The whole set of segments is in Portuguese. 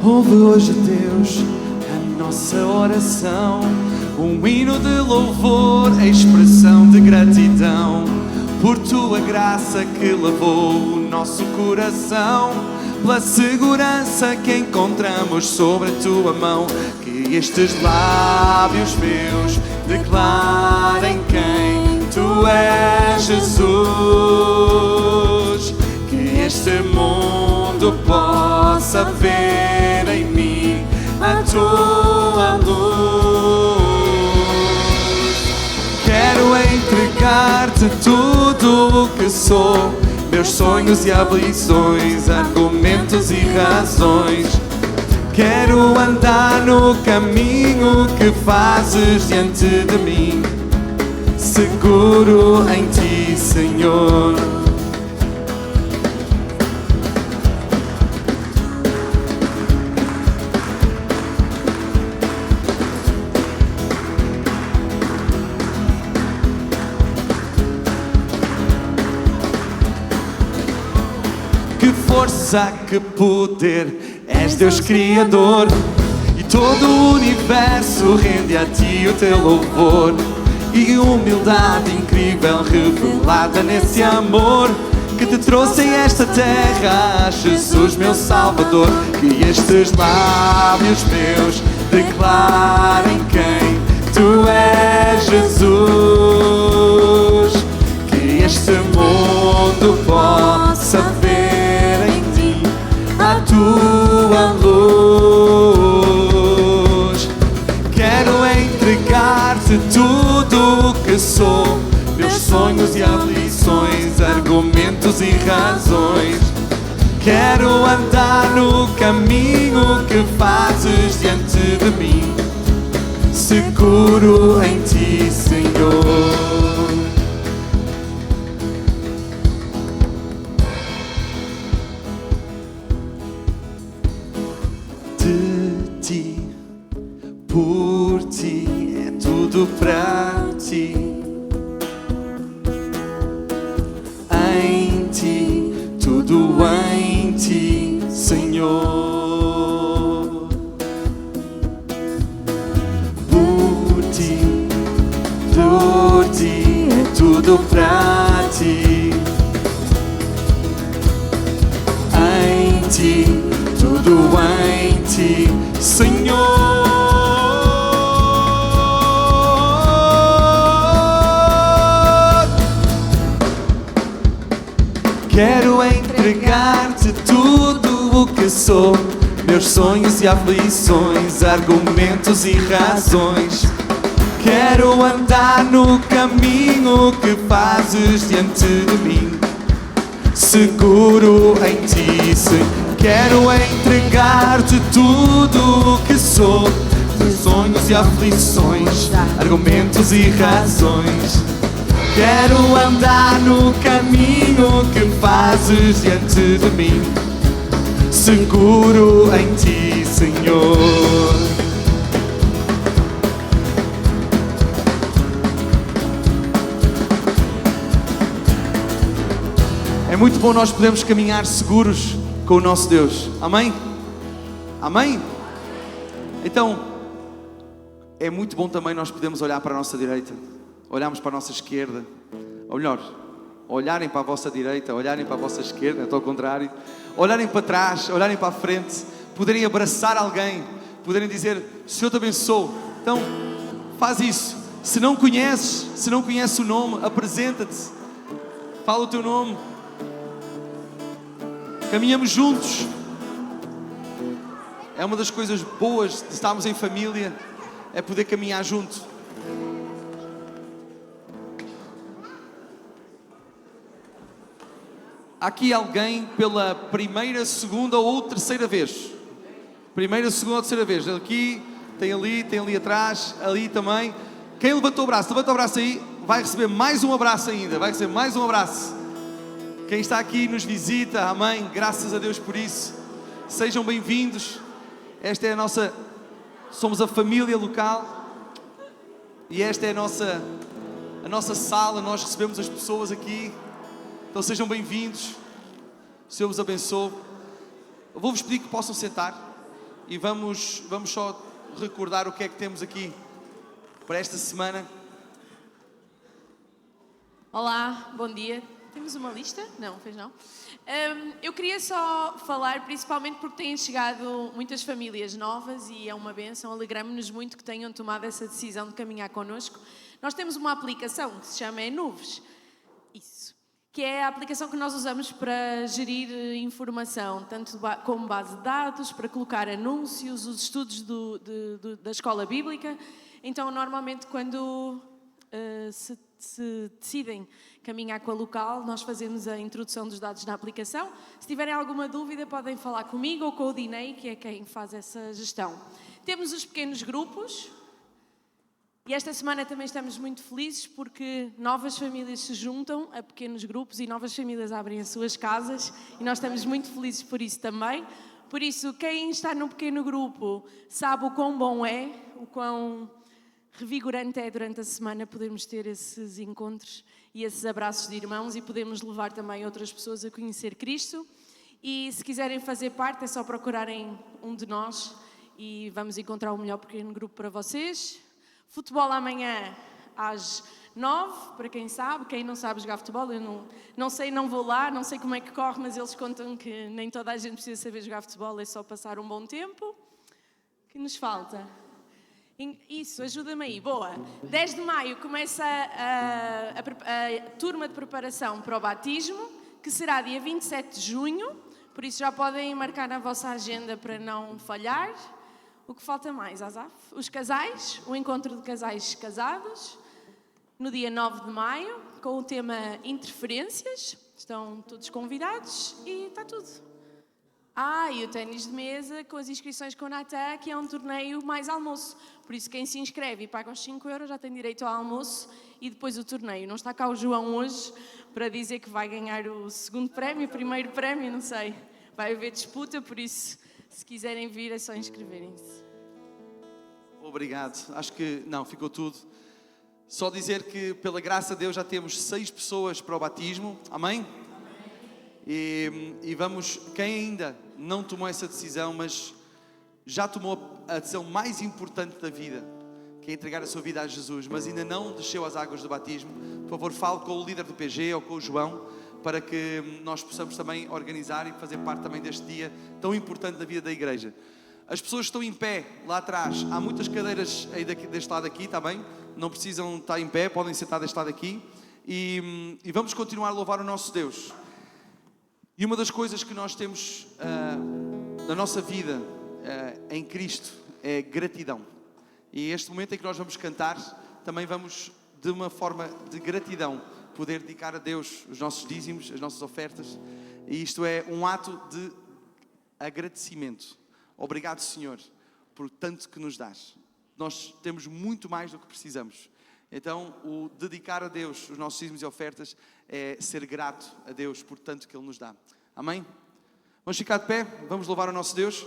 Ouve hoje, Deus, a nossa oração, um hino de louvor, a expressão de gratidão, por tua graça que lavou o nosso coração, pela segurança que encontramos sobre a tua mão. Que estes lábios meus declarem quem tu és, Jesus. Que este mundo possa ver em mim a tua luz. Quero entregar-te tudo o que sou, meus sonhos e aflições, argumentos e razões. Quero andar no caminho que fazes diante de mim, seguro em ti, Senhor. Que força, que poder, és Deus Criador, e todo o universo rende a ti o teu louvor. E humildade incrível revelada nesse amor que te trouxe a esta terra, Jesus, meu Salvador. Que estes lábios meus declarem quem tu és, Jesus. Que este mundo possa ver em ti a tua luz. Quero entregar-te tudo o que sou, meus sonhos e aflições, argumentos e razões. Quero andar no caminho que fazes diante de mim, seguro em ti, Senhor. Por ti, é tudo pra ti. Em ti, tudo em ti, Senhor. Por ti, é tudo pra ti. Em ti, tudo em ti, Senhor. Quero entregar-te tudo o que sou, meus sonhos e aflições, argumentos e razões. Quero andar no caminho que fazes diante de mim, seguro em ti, Senhor. Quero entregar-te tudo o que sou, meus sonhos e aflições, argumentos e razões. Quero andar no caminho que fazes diante de mim, seguro em ti, Senhor. É muito bom nós podermos caminhar seguros com o nosso Deus. Amém? Amém? Então, é muito bom também nós podermos olhar para a nossa direita, olharmos para a nossa esquerda, ou melhor, olharem para a vossa direita, olharem para a vossa esquerda, até ao contrário, olharem para trás, olharem para a frente, poderem abraçar alguém, poderem dizer: Senhor te abençoe. Então, faz isso. Se não conheces o nome, apresenta-te, fala o teu nome, caminhamos juntos. É uma das coisas boas de estarmos em família, é poder caminhar junto. Há aqui alguém pela primeira, segunda ou terceira vez? Primeira, segunda ou terceira vez. Aqui, tem ali atrás, ali também. Quem levantou o braço? Levanta o braço aí. Vai receber mais um abraço ainda. Vai receber mais um abraço. Quem está aqui nos visita, amém. Graças a Deus por isso. Sejam bem-vindos. Esta é a nossa... Somos a família local. E esta é a nossa sala. Nós recebemos as pessoas aqui. Então sejam bem-vindos, o Senhor vos abençoe. Eu vou-vos pedir que possam sentar. e vamos só recordar o que é que temos aqui para esta semana. Olá, bom dia. Temos uma lista? Não, fez não. Eu queria só falar, principalmente porque têm chegado muitas famílias novas e é uma bênção, alegramos-nos muito que tenham tomado essa decisão de caminhar connosco. Nós temos uma aplicação que se chama Nuvens, que é a aplicação que nós usamos para gerir informação, tanto como base de dados, para colocar anúncios, os estudos da escola bíblica. Então, normalmente, quando se decidem caminhar com a local, nós fazemos a introdução dos dados na aplicação. Se tiverem alguma dúvida, podem falar comigo ou com o Dinei, que é quem faz essa gestão. Temos os pequenos grupos e esta semana também estamos muito felizes porque novas famílias se juntam a pequenos grupos e novas famílias abrem as suas casas e nós estamos muito felizes por isso também. Por isso, quem está num pequeno grupo sabe o quão bom é, o quão revigorante é durante a semana podermos ter esses encontros e esses abraços de irmãos e podemos levar também outras pessoas a conhecer Cristo. E se quiserem fazer parte é só procurarem um de nós e vamos encontrar o melhor pequeno grupo para vocês. Futebol amanhã às 9, para quem sabe. Quem não sabe jogar futebol, eu não sei, não vou lá, não sei como é que corre, mas eles contam que nem toda a gente precisa saber jogar futebol, é só passar um bom tempo. O que nos falta? Isso, ajuda-me aí. Boa. 10 de maio começa a turma de preparação para o batismo, que será dia 27 de junho, por isso já podem marcar na vossa agenda para não falhar. O que falta mais, Azaf? Os casais, o encontro de casais casados, no dia 9 de maio, com o tema Interferências. Estão todos convidados e está tudo. E o ténis de mesa com as inscrições com o Natan, que é um torneio mais almoço. Por isso, quem se inscreve e paga os 5 euros já tem direito ao almoço e depois o torneio. Não está cá o João hoje para dizer que vai ganhar o segundo prémio, o primeiro prémio, não sei. Vai haver disputa, por isso, se quiserem vir, é só inscreverem-se. Obrigado. Acho que, ficou tudo. Só dizer que, pela graça de Deus, já temos 6 pessoas para o batismo. Amém? E vamos, quem ainda não tomou essa decisão, mas já tomou a decisão mais importante da vida, que é entregar a sua vida a Jesus, mas ainda não desceu às águas do batismo, por favor, fale com o líder do PG ou com o João, para que nós possamos também organizar e fazer parte também deste dia tão importante da vida da igreja. As pessoas estão em pé lá atrás, há muitas cadeiras aí deste lado aqui, está bem? Não precisam estar em pé, podem sentar deste lado aqui e vamos continuar a louvar o nosso Deus. E uma das coisas que nós temos na nossa vida em Cristo é gratidão. E este momento em que nós vamos cantar, também vamos, de uma forma de gratidão, poder dedicar a Deus os nossos dízimos, as nossas ofertas. E isto é um ato de agradecimento. Obrigado, Senhor, por tanto que nos dás. Nós temos muito mais do que precisamos. Então, o dedicar a Deus os nossos dízimos e ofertas é ser grato a Deus por tanto que Ele nos dá. Amém? Vamos ficar de pé, vamos louvar o nosso Deus.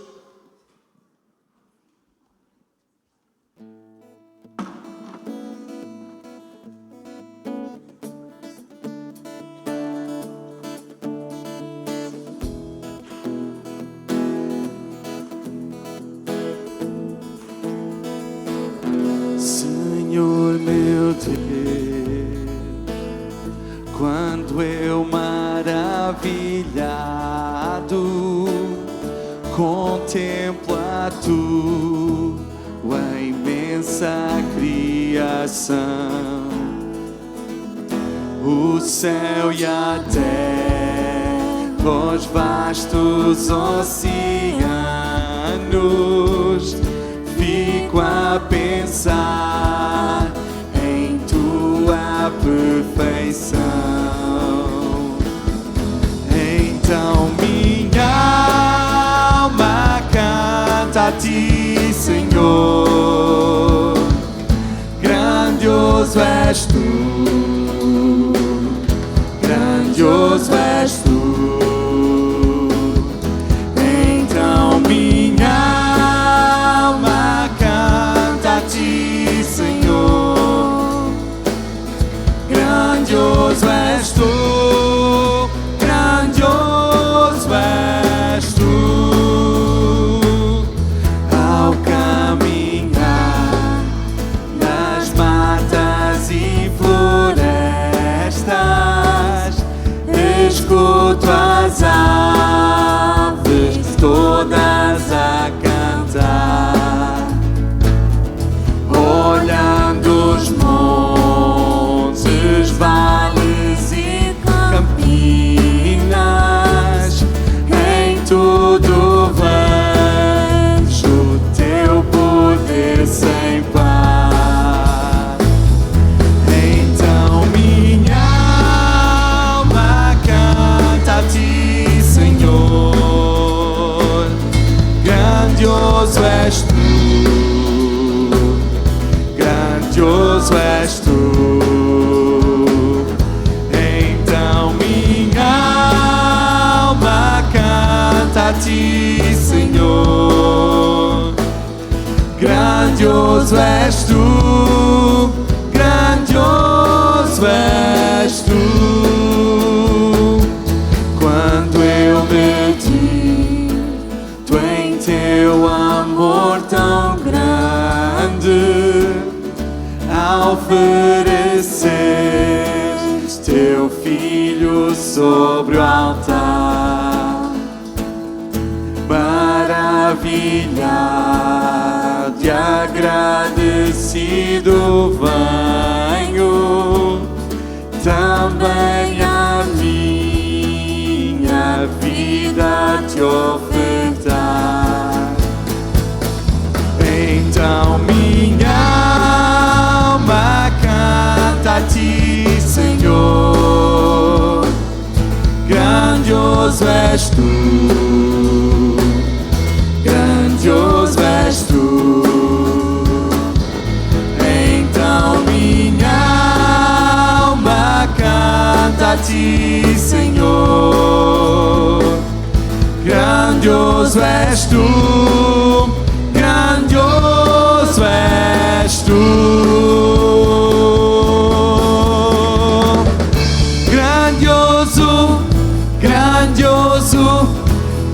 Senhor meu Deus, quando eu maravilhado contemplo a tua imensa criação, o céu e a terra, os vastos oceanos, fico a pensar em tua perfeição. Então minha alma canta a ti, Senhor. Grandioso és tu, grandioso és tu. Então minha alma canta a ti, Senhor. Grandioso és tu, grandioso és tu. a ti, Senhor. Grandioso és tu, grandioso és tu. Quando eu meti tu em teu amor tão grande, a oferecer teu filho sobre o altar, maravilhado e agradecido venho também a minha vida te ofertar. Então minha alma canta a ti, Senhor. Grandioso és tu, grandioso és tu. Então minha alma canta a ti, Senhor. Grandioso és tu, grandioso és tu. Grandioso, grandioso,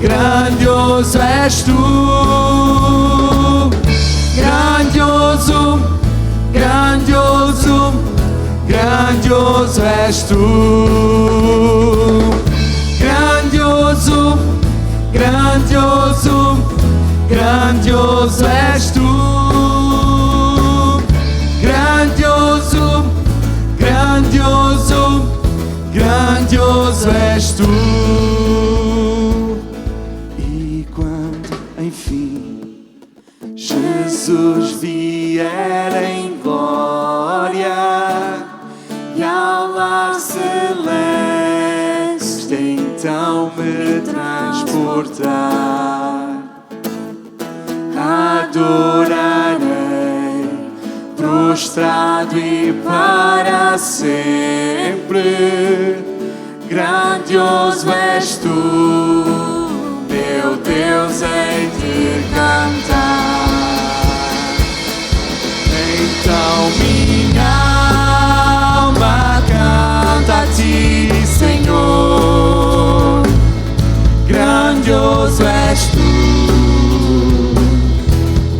grandioso és tu. Grandioso, grandioso, grandioso és tu. Grandioso, grandioso, grandioso és tu. Grandioso, grandioso, grandioso és tu. E quando enfim Jesus vier em glória e ao lar celeste então me transportar, adorarei prostrado e para sempre. Grandioso és tu, meu Deus, hei de cantar. Então minha alma canta a ti, Senhor. Grandioso és tu,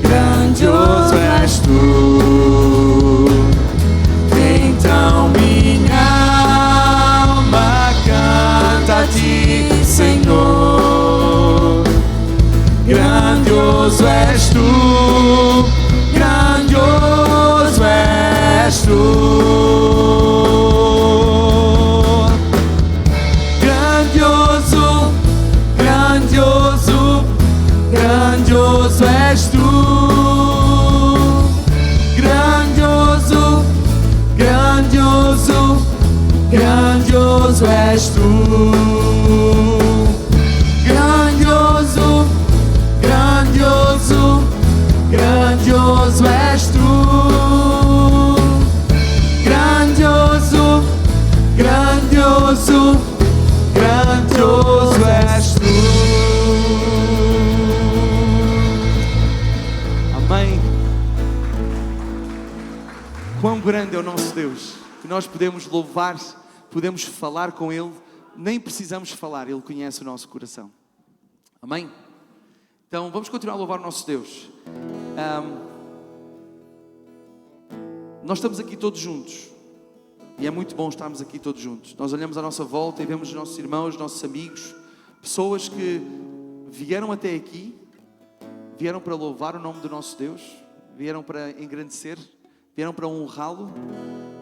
grandioso és tu. Então minha alma canta a ti, Senhor. Grandioso és tu, grandioso és tu. Grandioso, grandioso, grandioso és tu. Grandioso, grandioso, grandioso és tu. Grandioso, grandioso, grandioso és tu. Grandioso, grandioso, grandioso és tu. Amém. Quão grande é o nosso Deus, que nós podemos louvar, podemos falar com Ele, nem precisamos falar, Ele conhece o nosso coração. Amém? Então vamos continuar a louvar o nosso Deus. Nós estamos aqui todos juntos e é muito bom estarmos aqui todos juntos. Nós olhamos à nossa volta e vemos os nossos irmãos, os nossos amigos, pessoas que vieram até aqui, vieram para louvar o nome do nosso Deus, vieram para engrandecer, vieram para honrá-lo,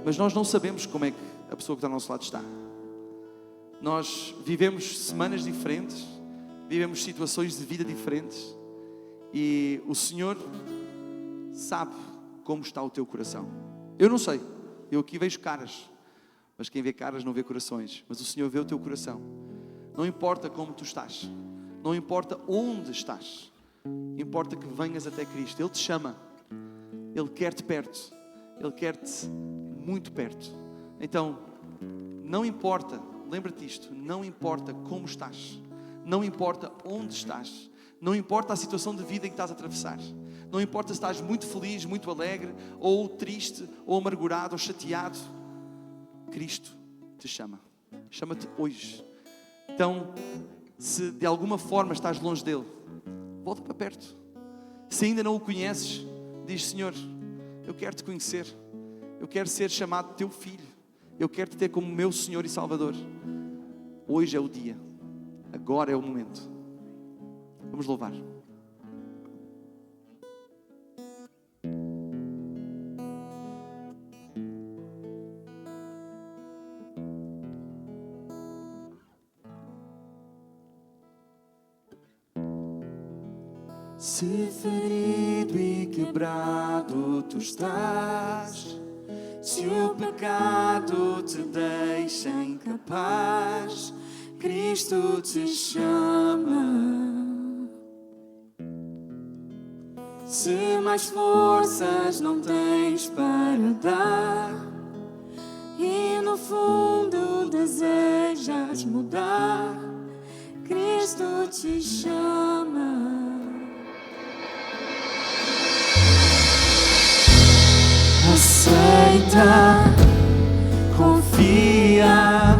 mas nós não sabemos como é que a pessoa que está ao nosso lado está. Nós vivemos semanas diferentes, vivemos situações de vida diferentes e o Senhor sabe como está o teu coração. Eu não sei, eu aqui vejo caras, mas quem vê caras não vê corações, mas o Senhor vê o teu coração. Não importa como tu estás, não importa onde estás, importa que venhas até Cristo. Ele te chama, Ele quer-te perto, Ele quer-te muito perto. Então, não importa, lembra-te disto, não importa como estás, Não importa onde estás, não importa a situação de vida em que estás a atravessar, não importa se estás muito feliz, muito alegre, ou triste, ou amargurado, ou chateado, Cristo te chama. Chama-te hoje. Então, se de alguma forma estás longe dele, volta para perto. Se ainda não o conheces, diz: Senhor, eu quero te conhecer, eu quero ser chamado teu filho, eu quero te ter como meu Senhor e Salvador. Hoje é o dia, agora é o momento. Vamos louvar. Se ferido e quebrado tu estás, se o pecado te deixa incapaz, Cristo te chama. Se mais forças não tens para dar e no fundo desejas mudar, Cristo te chama. Aceita, confia,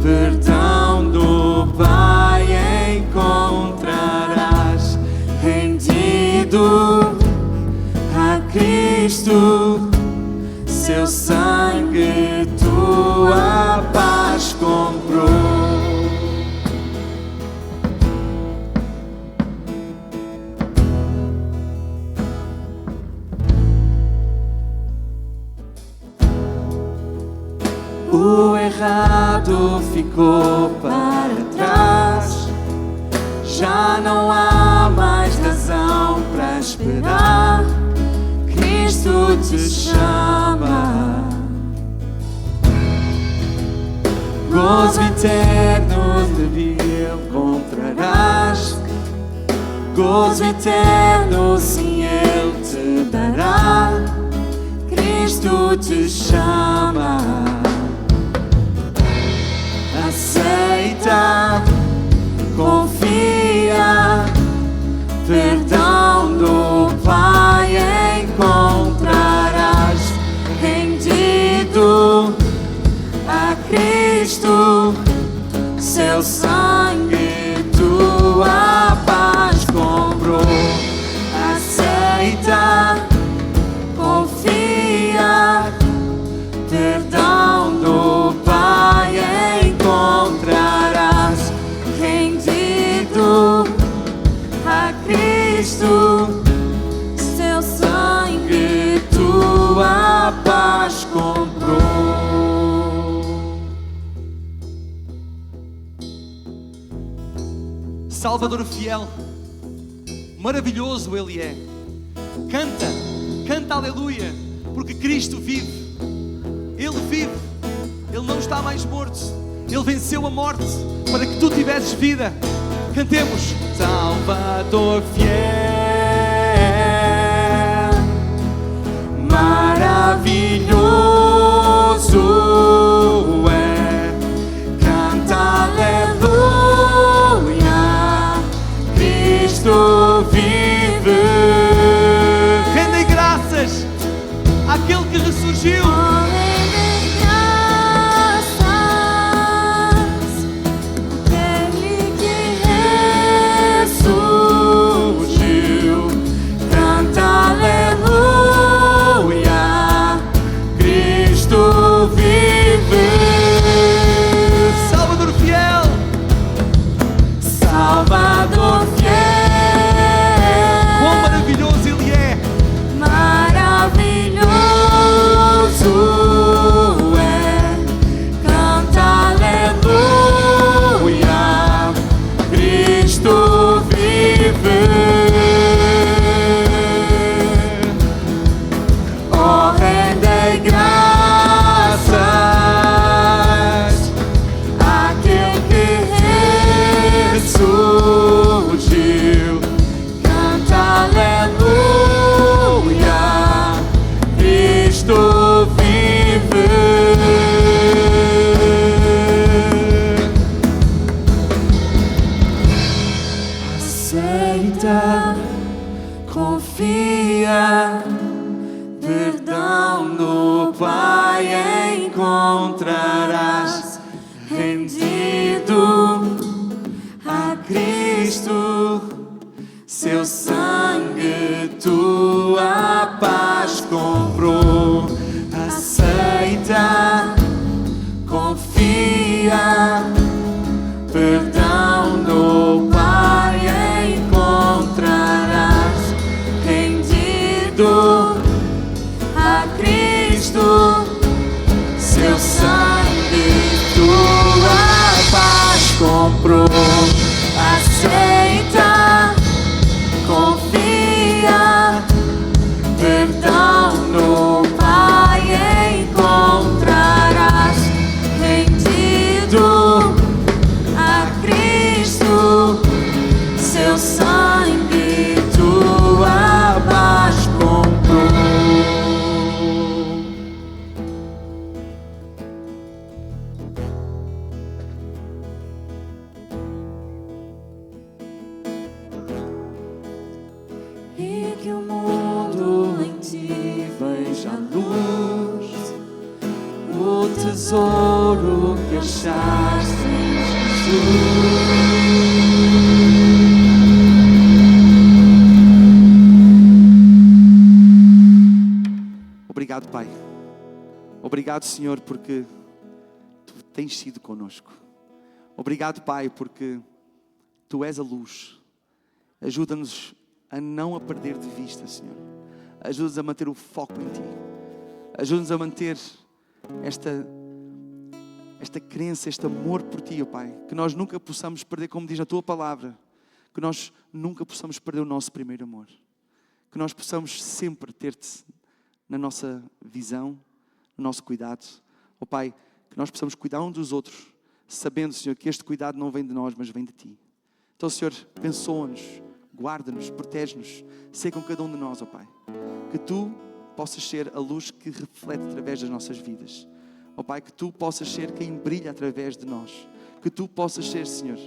perdão do Pai encontrarás. Rendido a Cristo, seu sangue tua paz comprou. O errado ficou para trás, já não há mais razão para esperar. Cristo te chama. Gozo eterno nele encontrarás, gozo eterno sim Ele te dará. Cristo te chama. Aceita, confia, perdão do Pai encontrarás. Rendido a Cristo, seu sangue tua paz comprou. Aceita, confia, perdão do Pai encontrarás. Rendido a Cristo, seu sangue tua paz comprou. Salvador fiel, maravilhoso Ele é. Canta, canta aleluia, porque Cristo vive. Ele vive, Ele não está mais morto. Ele venceu a morte para que tu tivesses vida. Cantemos. Salvador fiel, maravilhoso é. Canta aleluia, Cristo vive. Rendem graças àquele que ressurgiu. Salvador fiel, Quão maravilhoso Ele é. maravilhoso é. Canta aleluia, Cristo vive. Oh, rende graças àquele que ressurgiu. Canta aleluia, Cristo vive. aceita, confia, perdão no Pai encontrarás, rendido a Cristo, seu sangue tua paz comprou. Aceita, confia, perdão no Pai encontrarás, rendido a Cristo, seu sangue tua paz comprou. Aceita, confia, perdão no Pai encontrarás, rendido a Cristo, seu sangue tua paz comprou. E que o mundo em ti veja a luz, o tesouro que achaste em Jesus. Obrigado, Pai. Obrigado, Senhor, porque Tu tens sido conosco. Obrigado, Pai, porque Tu és a luz. Ajuda-nos a não a perder de vista, Senhor. Ajuda-nos a manter o foco em Ti. Ajuda-nos a manter esta crença, este amor por Ti, ó Pai. Que nós nunca possamos perder, como diz na Tua palavra, que nós nunca possamos perder o nosso primeiro amor. Que nós possamos sempre ter-Te na nossa visão, no nosso cuidado. Ó Pai, que nós possamos cuidar uns dos outros, sabendo, Senhor, que este cuidado não vem de nós, mas vem de Ti. Então, Senhor, abençoa-nos, guarda-nos, protege-nos, sei com cada um de nós, ó Pai. Que Tu possas ser a luz que reflete através das nossas vidas. Ó Pai, que Tu possas ser quem brilha através de nós. Que Tu possas ser, Senhor,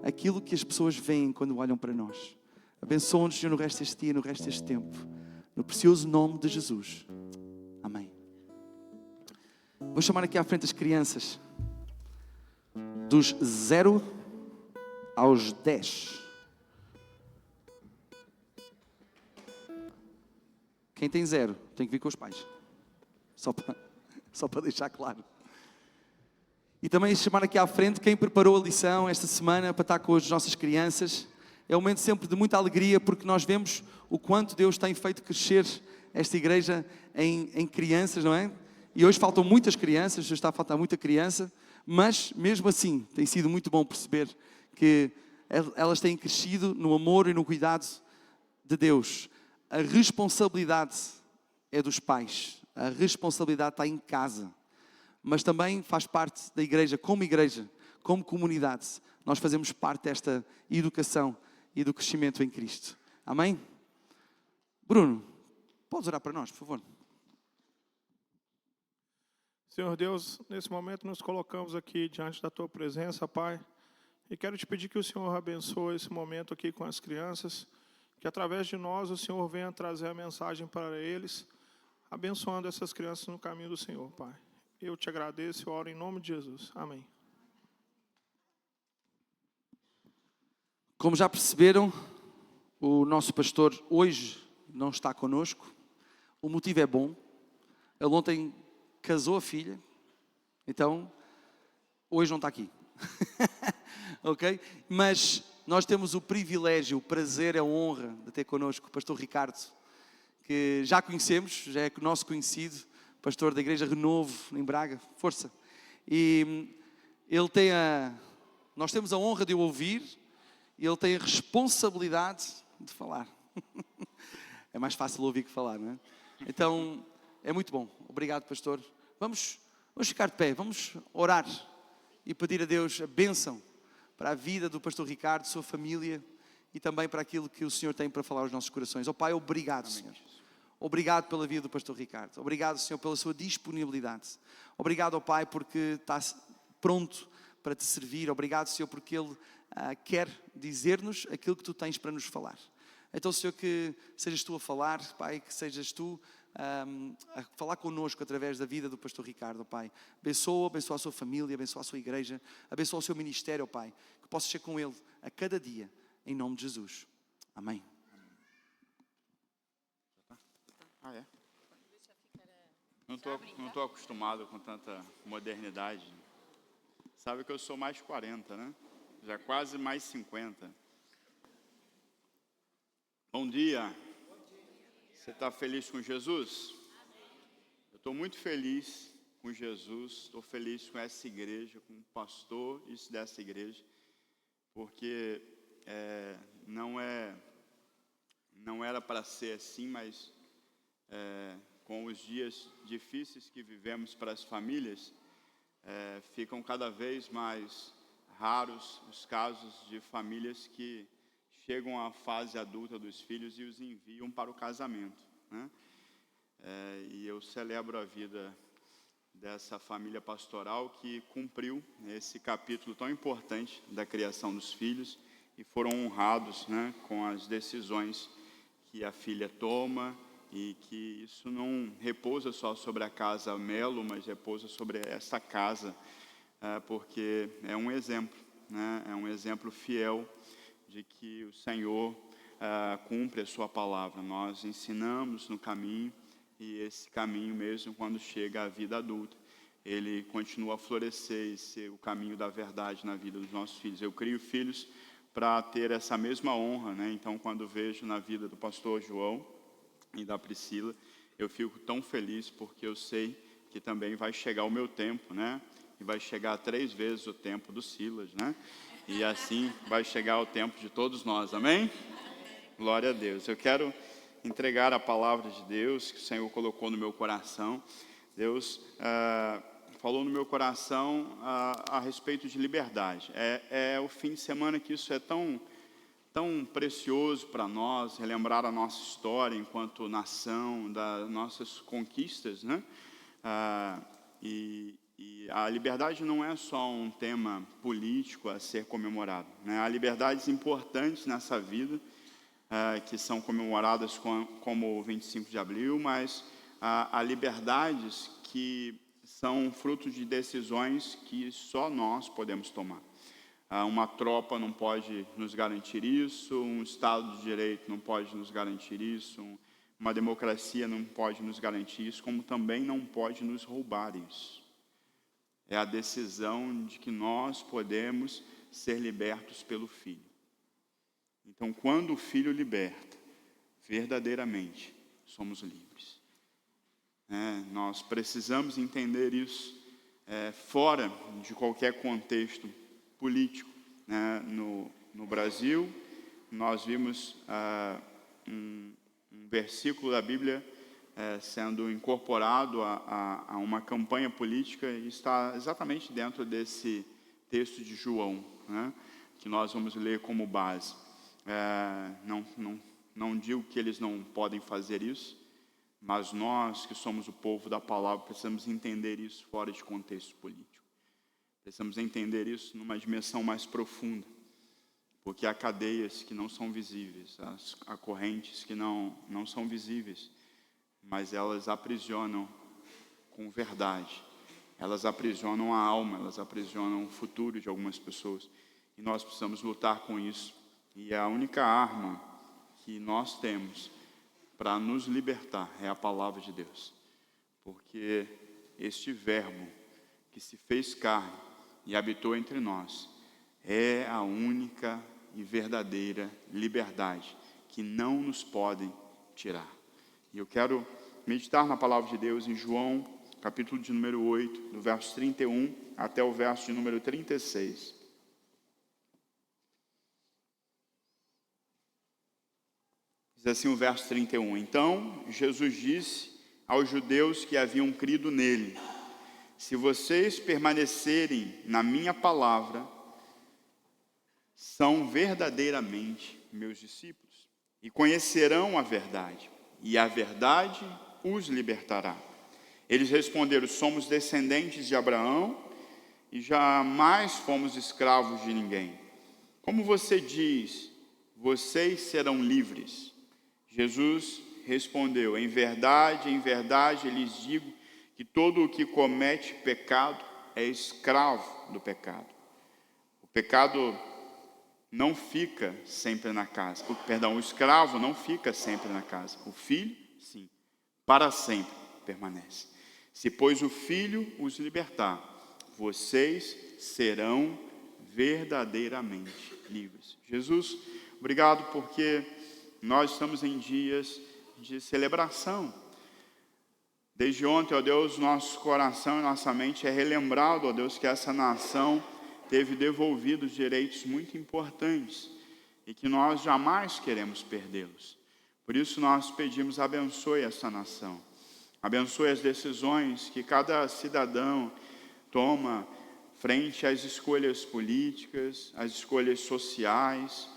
aquilo que as pessoas veem quando olham para nós. Abençoa-nos, Senhor, no resto deste dia, no resto deste tempo. No precioso nome de Jesus. Amém. Vou chamar aqui à frente as crianças. Dos 0 aos 10. Quem tem 0 tem que vir com os pais. Só para deixar claro. E também chamar aqui à frente quem preparou a lição esta semana para estar com as nossas crianças. É um momento sempre de muita alegria, porque nós vemos o quanto Deus tem feito crescer esta igreja em crianças, não é? E hoje faltam muitas crianças, já está a faltar muita criança, mas mesmo assim tem sido muito bom perceber que elas têm crescido no amor e no cuidado de Deus. A responsabilidade é dos pais, a responsabilidade está em casa, mas também faz parte da igreja, como comunidade. Nós fazemos parte desta educação e do crescimento em Cristo. Amém? Bruno, podes orar para nós, por favor? Senhor Deus, nesse momento nos colocamos aqui diante da Tua presença, Pai, e quero te pedir que o Senhor abençoe esse momento aqui com as crianças, que através de nós o Senhor venha trazer a mensagem para eles, abençoando essas crianças no caminho do Senhor, Pai. Eu te agradeço e oro em nome de Jesus. Amém. Como já perceberam, o nosso pastor hoje não está conosco. O motivo é bom. Ele ontem casou a filha, então hoje não está aqui. Ok? Mas nós temos o privilégio, o prazer, a honra de ter connosco o pastor Ricardo, que já conhecemos, já é nosso conhecido, pastor da Igreja Renovo em Braga. Força! E nós temos a honra de o ouvir, e ele tem a responsabilidade de falar. É mais fácil ouvir que falar, não é? Então, é muito bom. Obrigado, pastor. Vamos ficar de pé, vamos orar e pedir a Deus a bênção para a vida do pastor Ricardo, sua família e também para aquilo que o Senhor tem para falar aos nossos corações. Ó Pai, obrigado, Amém. Senhor. Obrigado pela vida do pastor Ricardo. Obrigado, Senhor, pela sua disponibilidade. Obrigado, ó Pai, porque está pronto para te servir. Obrigado, Senhor, porque Ele quer dizer-nos aquilo que Tu tens para nos falar. Então, Senhor, que sejas Tu a falar, Pai, que sejas Tu a falar connosco através da vida do pastor Ricardo, Pai. Abençoa a sua família, abençoa a sua igreja, abençoa o seu ministério, Pai. Que possas ser com Ele a cada dia, em nome de Jesus. Amém. É? Não estou acostumado com tanta modernidade. Sabe que eu sou mais 40, né? Já quase mais 50. Bom dia. Você está feliz com Jesus? Eu estou muito feliz com Jesus. Estou feliz com essa igreja, com o pastor dessa igreja, porque não era para ser assim, mas com os dias difíceis que vivemos para as famílias, ficam cada vez mais raros os casos de famílias que chegam à fase adulta dos filhos e os enviam para o casamento, né? E eu celebro a vida dessa família pastoral que cumpriu esse capítulo tão importante da criação dos filhos e foram honrados, né, com as decisões que a filha toma, e que isso não repousa só sobre a casa Melo, mas repousa sobre essa casa, porque é um exemplo, né? É um exemplo fiel de que o Senhor cumpre a sua palavra. Nós ensinamos no caminho, e esse caminho mesmo, quando chega à vida adulta, ele continua a florescer e ser o caminho da verdade na vida dos nossos filhos. Eu crio filhos para ter essa mesma honra, né? Então, quando vejo na vida do pastor João e da Priscila, eu fico tão feliz, porque eu sei que também vai chegar o meu tempo, né? E vai chegar 3 vezes o tempo do Silas, né? E assim vai chegar o tempo de todos nós, amém? Glória a Deus. Eu quero entregar a palavra de Deus que o Senhor colocou no meu coração. Deus falou no meu coração a respeito de liberdade. É o fim de semana que isso é tão precioso para nós, relembrar a nossa história enquanto nação, das nossas conquistas, né? E a liberdade não é só um tema político a ser comemorado, né? Há liberdades importantes nessa vida, que são comemoradas como o 25 de abril, mas há liberdades que são fruto de decisões que só nós podemos tomar. Uma tropa não pode nos garantir isso, um Estado de Direito não pode nos garantir isso, uma democracia não pode nos garantir isso, como também não pode nos roubar isso. É a decisão de que nós podemos ser libertos pelo Filho. Então, quando o Filho liberta, verdadeiramente somos livres. Nós precisamos entender isso fora de qualquer contexto político, né? No Brasil, nós vimos um versículo da Bíblia sendo incorporado a uma campanha política, e está exatamente dentro desse texto de João, né? Que nós vamos ler como base. Não digo que eles não podem fazer isso, mas nós que somos o povo da palavra precisamos entender isso fora de contexto político. Precisamos entender isso numa dimensão mais profunda, porque há cadeias que não são visíveis, há correntes que não são visíveis, mas elas aprisionam com verdade, elas aprisionam a alma, elas aprisionam o futuro de algumas pessoas, e nós precisamos lutar com isso. E a única arma que nós temos para nos libertar é a palavra de Deus, porque este verbo que se fez carne e habitou entre nós é a única e verdadeira liberdade que não nos podem tirar. E eu quero meditar na palavra de Deus em João, capítulo de número 8, do verso 31 até o verso de número 36. Diz assim o verso 31. Então Jesus disse aos judeus que haviam crido nele: se vocês permanecerem na minha palavra, são verdadeiramente meus discípulos, e conhecerão a verdade, e a verdade os libertará. Eles responderam: somos descendentes de Abraão e jamais fomos escravos de ninguém. Como você diz, vocês serão livres. Jesus respondeu: em verdade, lhes digo que todo o que comete pecado é escravo do pecado. O pecado não fica sempre na casa. O escravo não fica sempre na casa. O filho, sim, para sempre permanece. Se, pois, o filho os libertar, vocês serão verdadeiramente livres. Jesus, obrigado porque nós estamos em dias de celebração. Desde ontem, ó Deus, nosso coração e nossa mente é relembrado, ó Deus, que essa nação teve devolvido direitos muito importantes e que nós jamais queremos perdê-los. Por isso nós pedimos: abençoe essa nação, abençoe as decisões que cada cidadão toma frente às escolhas políticas, às escolhas sociais,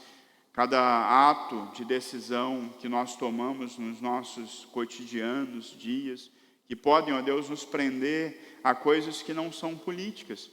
cada ato de decisão que nós tomamos nos nossos cotidianos, dias, que podem, ó Deus, nos prender a coisas que não são políticas,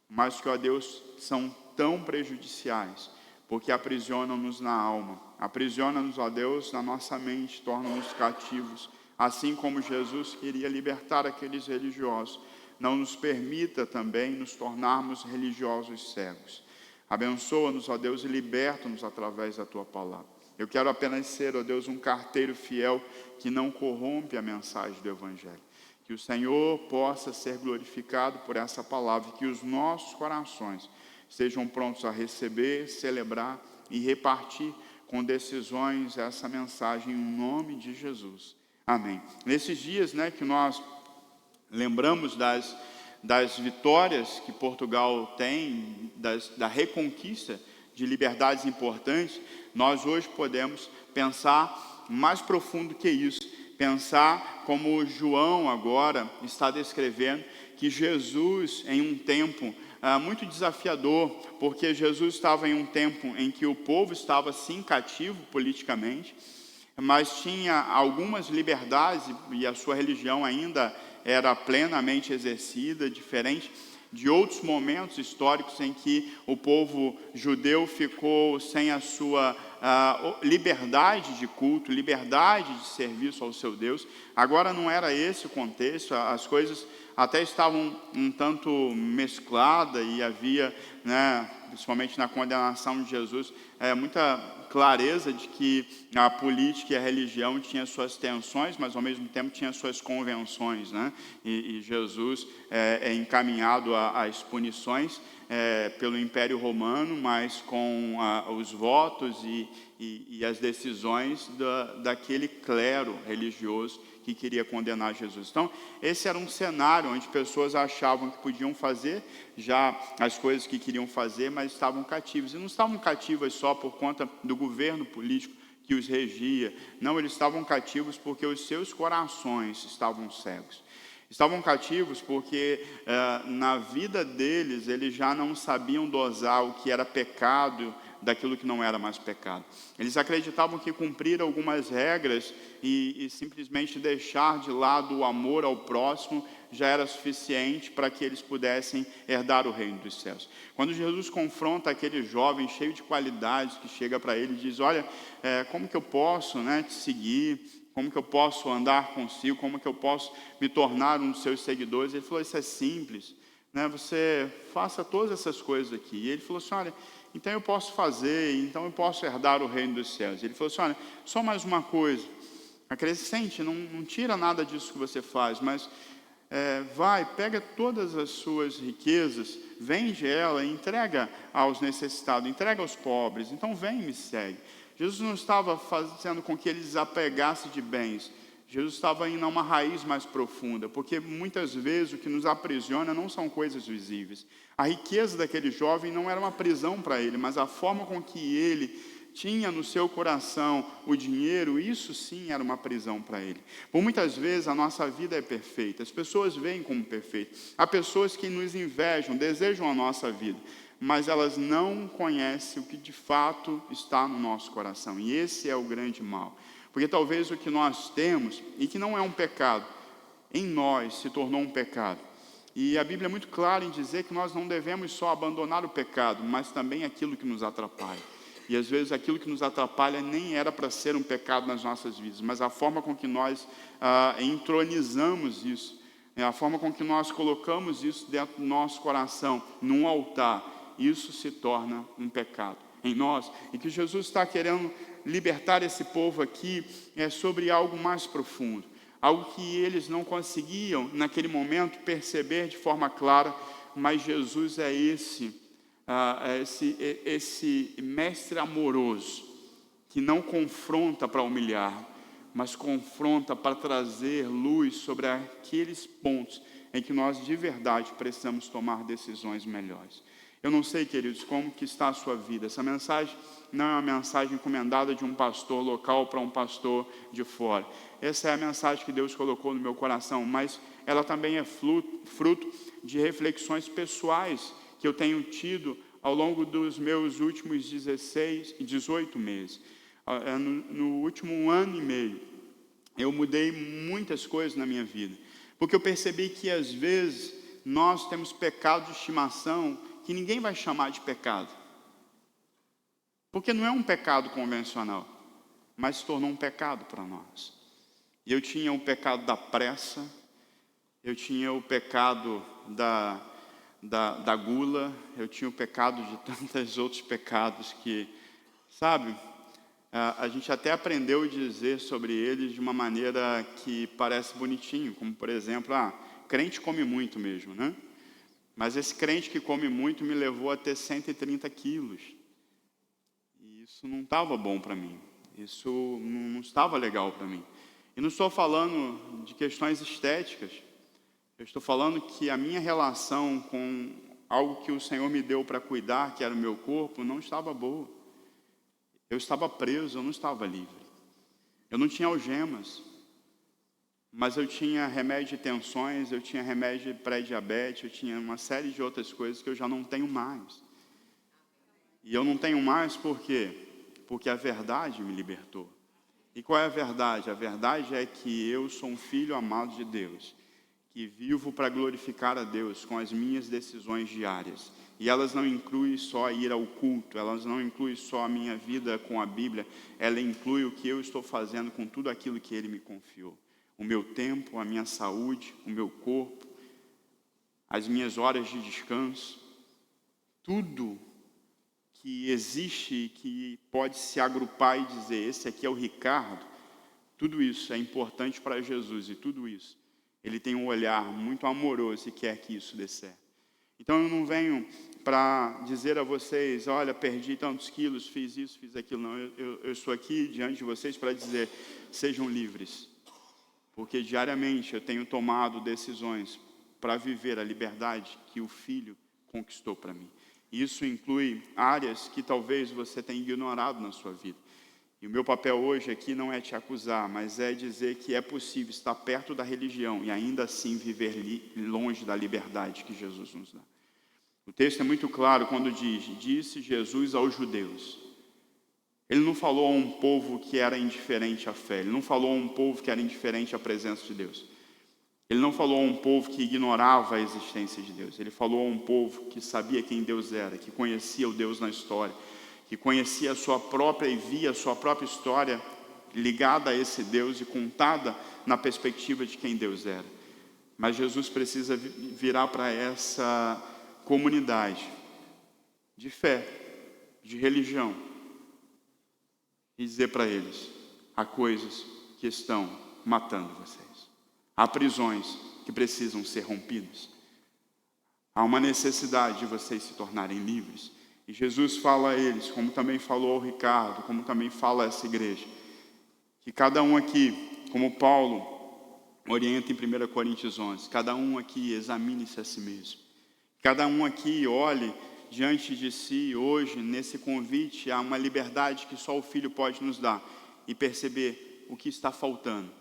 mas que, ó Deus, são tão prejudiciais, porque aprisionam-nos na alma, aprisionam-nos, ó Deus, na nossa mente, tornam-nos cativos, assim como Jesus queria libertar aqueles religiosos. Não nos permita também nos tornarmos religiosos cegos. Abençoa-nos, ó Deus, e liberta-nos através da Tua palavra. Eu quero apenas ser, ó Deus, um carteiro fiel que não corrompe a mensagem do Evangelho. Que o Senhor possa ser glorificado por essa palavra, que os nossos corações estejam prontos a receber, celebrar e repartir com decisões essa mensagem em nome de Jesus. Amém. Nesses dias, que nós lembramos das vitórias que Portugal tem, da reconquista de liberdades importantes, nós hoje podemos pensar mais profundo que isso, pensar como João agora está descrevendo, que Jesus, em um tempo muito desafiador, porque Jesus estava em um tempo em que o povo estava sim cativo politicamente, mas tinha algumas liberdades e a sua religião ainda era plenamente exercida, diferente de outros momentos históricos em que o povo judeu ficou sem a sua liberdade de culto, liberdade de serviço ao seu Deus. Agora não era esse o contexto, as coisas até estavam um tanto mescladas e havia, principalmente na condenação de Jesus, muita clareza de que a política e a religião tinham suas tensões, mas ao mesmo tempo tinha suas convenções, e Jesus é encaminhado às punições pelo Império Romano, mas com os votos e as decisões daquele clero religioso que queria condenar Jesus. Então, esse era um cenário onde pessoas achavam que podiam fazer já as coisas que queriam fazer, mas estavam cativos. E não estavam cativos só por conta do governo político que os regia. Não, eles estavam cativos porque os seus corações estavam cegos. Estavam cativos porque na vida deles, eles já não sabiam dosar o que era pecado daquilo que não era mais pecado. Eles acreditavam que cumprir algumas regras e simplesmente deixar de lado o amor ao próximo já era suficiente para que eles pudessem herdar o reino dos céus. Quando Jesus confronta aquele jovem cheio de qualidades que chega para ele e diz: olha, como que eu posso te seguir? Como que eu posso andar consigo? Como que eu posso me tornar um dos seus seguidores? Ele falou: isso é simples, você faça todas essas coisas aqui. E ele falou assim: olha, então eu posso fazer, então eu posso herdar o reino dos céus. Ele falou assim: olha, só mais uma coisa, acrescente, não tira nada disso que você faz, mas pega todas as suas riquezas, vende ela e entrega aos necessitados, entrega aos pobres, então vem e me segue. Jesus não estava fazendo com que ele desapegasse de bens, Jesus estava indo a uma raiz mais profunda, porque muitas vezes o que nos aprisiona não são coisas visíveis. A riqueza daquele jovem não era uma prisão para ele, mas a forma com que ele tinha no seu coração o dinheiro, isso sim era uma prisão para ele. Por muitas vezes a nossa vida é perfeita, as pessoas veem como perfeita. Há pessoas que nos invejam, desejam a nossa vida, mas elas não conhecem o que de fato está no nosso coração. E esse é o grande mal. Porque talvez o que nós temos, e que não é um pecado, em nós se tornou um pecado. E a Bíblia é muito clara em dizer que nós não devemos só abandonar o pecado, mas também aquilo que nos atrapalha. E às vezes aquilo que nos atrapalha nem era para ser um pecado nas nossas vidas, mas a forma com que nós entronizamos isso, a forma com que nós colocamos isso dentro do nosso coração, num altar, isso se torna um pecado em nós. E que Jesus está querendo libertar esse povo aqui sobre algo mais profundo. Algo que eles não conseguiam, naquele momento, perceber de forma clara, mas Jesus é esse mestre amoroso, que não confronta para humilhar, mas confronta para trazer luz sobre aqueles pontos em que nós, de verdade, precisamos tomar decisões melhores. Eu não sei, queridos, como que está a sua vida. Essa mensagem não é uma mensagem encomendada de um pastor local para um pastor de fora. Essa é a mensagem que Deus colocou no meu coração, mas ela também é fruto de reflexões pessoais que eu tenho tido ao longo dos meus últimos 18 meses. No último ano e meio, eu mudei muitas coisas na minha vida, porque eu percebi que às vezes nós temos pecado de estimação que ninguém vai chamar de pecado, porque não é um pecado convencional, mas se tornou um pecado para nós. E eu tinha o pecado da pressa, eu tinha o pecado da gula, eu tinha o pecado de tantos outros pecados que, sabe, a gente até aprendeu a dizer sobre eles de uma maneira que parece bonitinho, como por exemplo, crente come muito mesmo, né? Mas esse crente que come muito me levou a ter 130 quilos. E isso não estava bom para mim. Isso não estava legal para mim. E não estou falando de questões estéticas. Eu estou falando que a minha relação com algo que o Senhor me deu para cuidar, que era o meu corpo, não estava boa. Eu estava preso, eu não estava livre. Eu não tinha algemas. Mas eu tinha remédio de tensões, eu tinha remédio de pré-diabetes, eu tinha uma série de outras coisas que eu já não tenho mais. E eu não tenho mais por quê? Porque a verdade me libertou. E qual é a verdade? A verdade é que eu sou um filho amado de Deus, que vivo para glorificar a Deus com as minhas decisões diárias. E elas não incluem só ir ao culto, elas não incluem só a minha vida com a Bíblia, ela inclui o que eu estou fazendo com tudo aquilo que Ele me confiou. O meu tempo, a minha saúde, o meu corpo, as minhas horas de descanso, tudo que existe e que pode se agrupar e dizer, esse aqui é o Ricardo, tudo isso é importante para Jesus e tudo isso, Ele tem um olhar muito amoroso e quer que isso dê certo. Então eu não venho para dizer a vocês, olha, perdi tantos quilos, fiz isso, fiz aquilo, não. Eu estou aqui diante de vocês para dizer, sejam livres. Porque diariamente eu tenho tomado decisões para viver a liberdade que o Filho conquistou para mim. Isso inclui áreas que talvez você tenha ignorado na sua vida. E o meu papel hoje aqui não é te acusar, mas é dizer que é possível estar perto da religião e ainda assim viver longe da liberdade que Jesus nos dá. O texto é muito claro quando diz, disse Jesus aos judeus. Ele não falou a um povo que era indiferente à fé. Ele não falou a um povo que era indiferente à presença de Deus. Ele não falou a um povo que ignorava a existência de Deus. Ele falou a um povo que sabia quem Deus era, que conhecia o Deus na história, que conhecia a sua própria e via a sua própria história ligada a esse Deus e contada na perspectiva de quem Deus era. Mas Jesus precisa virar para essa comunidade de fé, de religião, e dizer para eles, há coisas que estão matando vocês. Há prisões que precisam ser rompidas. Há uma necessidade de vocês se tornarem livres. E Jesus fala a eles, como também falou ao Ricardo, como também fala a essa igreja, que cada um aqui, como Paulo orienta em 1 Coríntios 11, cada um aqui examine-se a si mesmo. Cada um aqui olhe diante de si hoje, nesse convite, há uma liberdade que só o Filho pode nos dar e perceber o que está faltando.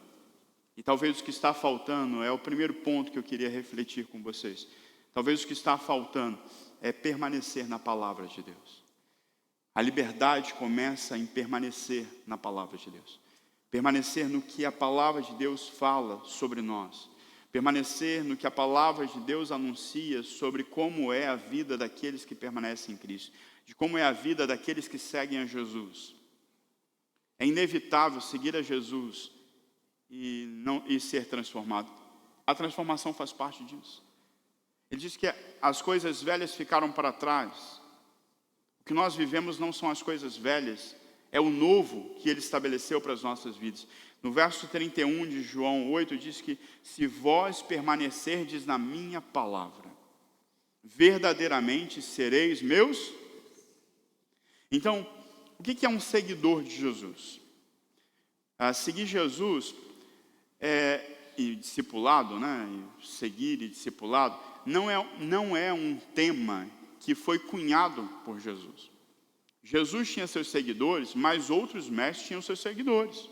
E talvez o que está faltando é o primeiro ponto que eu queria refletir com vocês. Talvez o que está faltando é permanecer na palavra de Deus. A liberdade começa em permanecer na palavra de Deus. Permanecer no que a palavra de Deus fala sobre nós. Permanecer no que a palavra de Deus anuncia sobre como é a vida daqueles que permanecem em Cristo, de como é a vida daqueles que seguem a Jesus. É inevitável seguir a Jesus e ser transformado. A transformação faz parte disso. Ele diz que as coisas velhas ficaram para trás. O que nós vivemos não são as coisas velhas, é o novo que Ele estabeleceu para as nossas vidas. No verso 31 de João 8, diz que se vós permanecerdes na minha palavra, verdadeiramente sereis meus. Então, o que é um seguidor de Jesus? Seguir Jesus e discipulado, né? Seguir e discipulado, não é um tema que foi cunhado por Jesus. Jesus tinha seus seguidores, mas outros mestres tinham seus seguidores.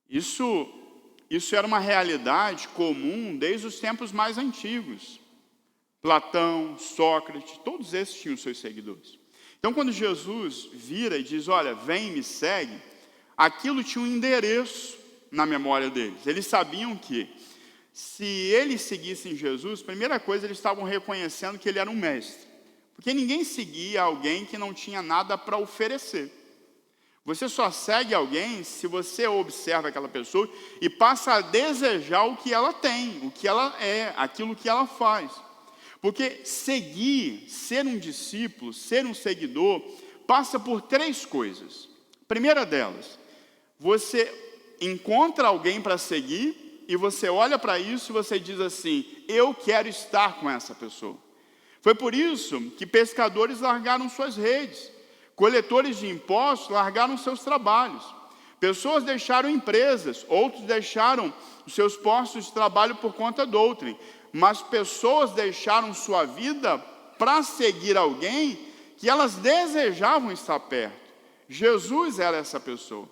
Isso era uma realidade comum desde os tempos mais antigos. Platão, Sócrates, todos esses tinham seus seguidores. Então, quando Jesus vira e diz, olha, vem e me segue, aquilo tinha um endereço na memória deles. Eles sabiam que, se eles seguissem Jesus, primeira coisa, eles estavam reconhecendo que ele era um mestre. Porque ninguém seguia alguém que não tinha nada para oferecer. Você só segue alguém se você observa aquela pessoa e passa a desejar o que ela tem, o que ela é, aquilo que ela faz. Porque seguir, ser um discípulo, ser um seguidor, passa por três coisas. Primeira delas, você encontra alguém para seguir e você olha para isso e você diz assim, eu quero estar com essa pessoa. Foi por isso que pescadores largaram suas redes, coletores de impostos largaram seus trabalhos, pessoas deixaram empresas, outros deixaram os seus postos de trabalho por conta de outrem, mas pessoas deixaram sua vida para seguir alguém que elas desejavam estar perto. Jesus era essa pessoa.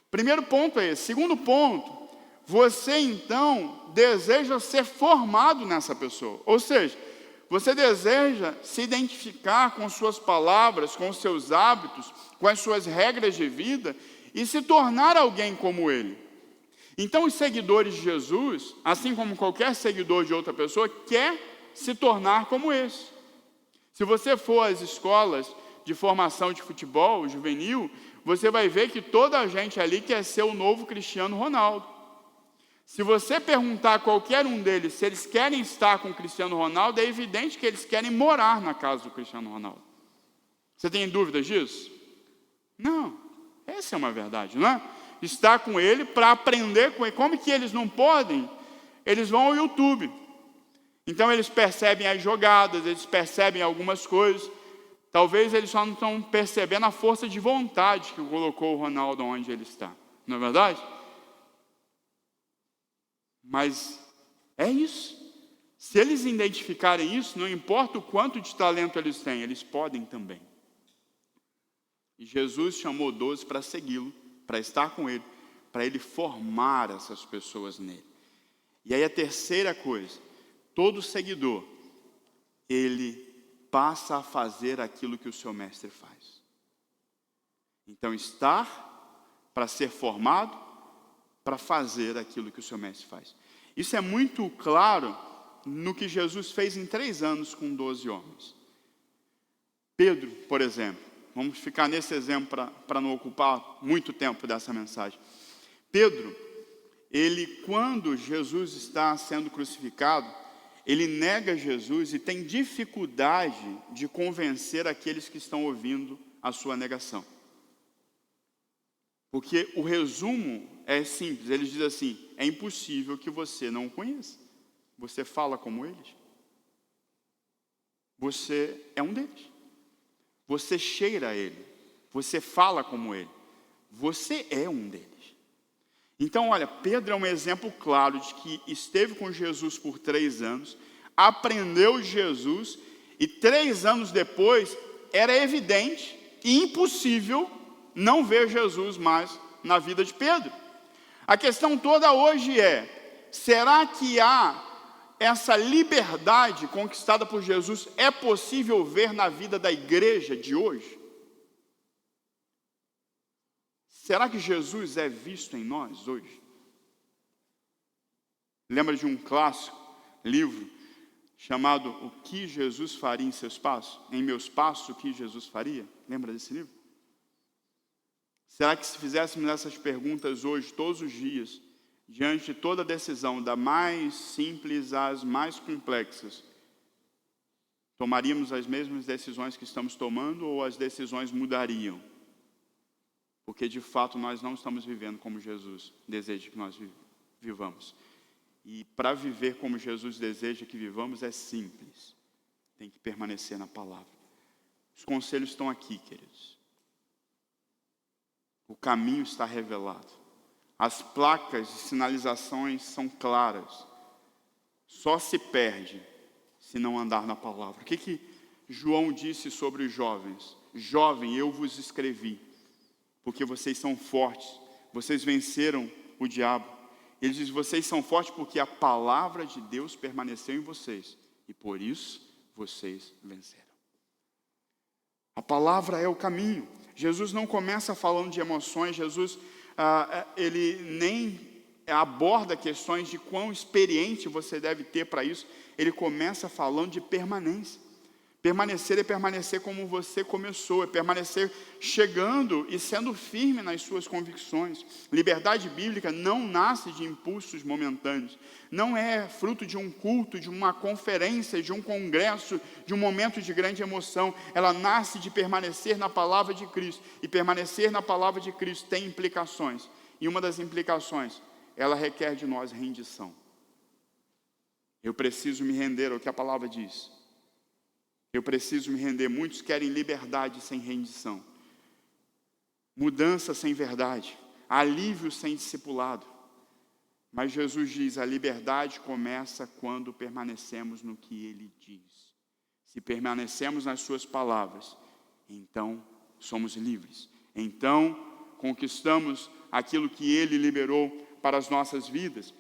Primeiro ponto é esse. Segundo ponto, você então deseja ser formado nessa pessoa. Ou seja, você deseja se identificar com suas palavras, com os seus hábitos, com as suas regras de vida e se tornar alguém como ele. Então, os seguidores de Jesus, assim como qualquer seguidor de outra pessoa, quer se tornar como esse. Se você for às escolas de formação de futebol juvenil, você vai ver que toda a gente ali quer ser o novo Cristiano Ronaldo. Se você perguntar a qualquer um deles se eles querem estar com o Cristiano Ronaldo, é evidente que eles querem morar na casa do Cristiano Ronaldo. Você tem dúvidas disso? Não, essa é uma verdade, não é? Estar com ele para aprender com ele. Como que eles não podem? Eles vão ao YouTube. Então eles percebem as jogadas, eles percebem algumas coisas. Talvez eles só não estão percebendo a força de vontade que colocou o Ronaldo onde ele está. Não é verdade? Mas é isso. Se eles identificarem isso, não importa o quanto de talento eles têm, eles podem também. E Jesus chamou 12 para segui-lo, para estar com ele, para ele formar essas pessoas nele. E aí a terceira coisa, todo seguidor, ele passa a fazer aquilo que o seu mestre faz. Então, estar para ser formado, para fazer aquilo que o seu mestre faz. Isso é muito claro no que Jesus fez em 3 anos com 12 homens. Pedro, por exemplo, vamos ficar nesse exemplo para não ocupar muito tempo dessa mensagem. Pedro, ele, quando Jesus está sendo crucificado, ele nega Jesus e tem dificuldade de convencer aqueles que estão ouvindo a sua negação. Porque o resumo é simples, ele diz assim, é impossível que você não o conheça. Você fala como eles. Você é um deles. Você cheira a ele. Você fala como ele. Você é um deles. Então, olha, Pedro é um exemplo claro de que esteve com Jesus por 3 anos, aprendeu Jesus, e 3 anos depois, era evidente e impossível não ver Jesus mais na vida de Pedro. A questão toda hoje é, será que há essa liberdade conquistada por Jesus, é possível ver na vida da igreja de hoje? Será que Jesus é visto em nós hoje? Lembra de um clássico livro chamado O que Jesus faria em seus passos? Em meus passos, o que Jesus faria? Lembra desse livro? Será que se fizéssemos essas perguntas hoje, todos os dias, diante de toda decisão, da mais simples às mais complexas, tomaríamos as mesmas decisões que estamos tomando ou as decisões mudariam? Porque de fato nós não estamos vivendo como Jesus deseja que nós vivamos. E para viver como Jesus deseja que vivamos é simples. Tem que permanecer na palavra. Os conselhos estão aqui, queridos. O caminho está revelado. As placas de sinalizações são claras. Só se perde se não andar na palavra. O que João disse sobre os jovens? Jovem, eu vos escrevi, porque vocês são fortes. Vocês venceram o diabo. Ele diz, vocês são fortes porque a palavra de Deus permaneceu em vocês. E por isso, vocês venceram. A palavra é o caminho. Jesus não começa falando de emoções. Jesus, ele nem aborda questões de quão experiente você deve ter para isso. Ele começa falando de permanência. Permanecer é permanecer como você começou, é permanecer chegando e sendo firme nas suas convicções. Liberdade bíblica não nasce de impulsos momentâneos, não é fruto de um culto, de uma conferência, de um congresso, de um momento de grande emoção. Ela nasce de permanecer na palavra de Cristo, e permanecer na palavra de Cristo tem implicações, e uma das implicações, ela requer de nós rendição. Eu preciso me render ao que a palavra diz. Eu preciso me render. Muitos querem liberdade sem rendição, mudança sem verdade, alívio sem discipulado. Mas Jesus diz, a liberdade começa quando permanecemos no que Ele diz. Se permanecemos nas suas palavras, então somos livres. Então conquistamos aquilo que Ele liberou para as nossas vidas.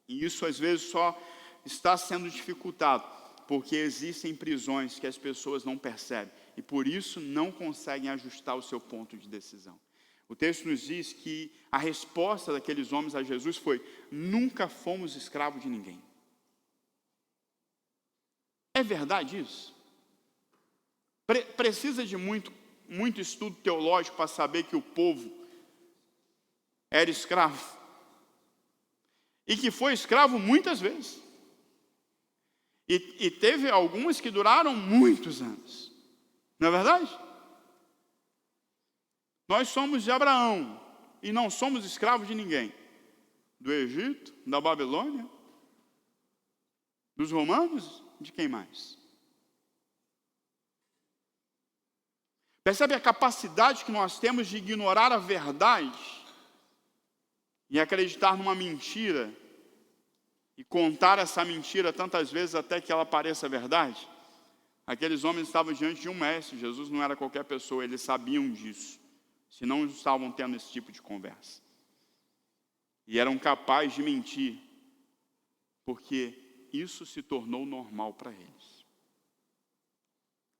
E isso às vezes só está sendo dificultado porque existem prisões que as pessoas não percebem e por isso não conseguem ajustar o seu ponto de decisão. O texto nos diz que a resposta daqueles homens a Jesus foi: nunca fomos escravos de ninguém. É verdade isso? Precisa de muito estudo teológico para saber que o povo era escravo e que foi escravo muitas vezes. E teve algumas que duraram muitos anos. Não é verdade? Nós somos de Abraão e não somos escravos de ninguém. Do Egito, da Babilônia, dos romanos, de quem mais? Percebe a capacidade que nós temos de ignorar a verdade e acreditar numa mentira e contar essa mentira tantas vezes até que ela pareça verdade? Aqueles homens estavam diante de um mestre. Jesus não era qualquer pessoa, eles sabiam disso, senão não estavam tendo esse tipo de conversa. E eram capazes de mentir, porque isso se tornou normal para eles.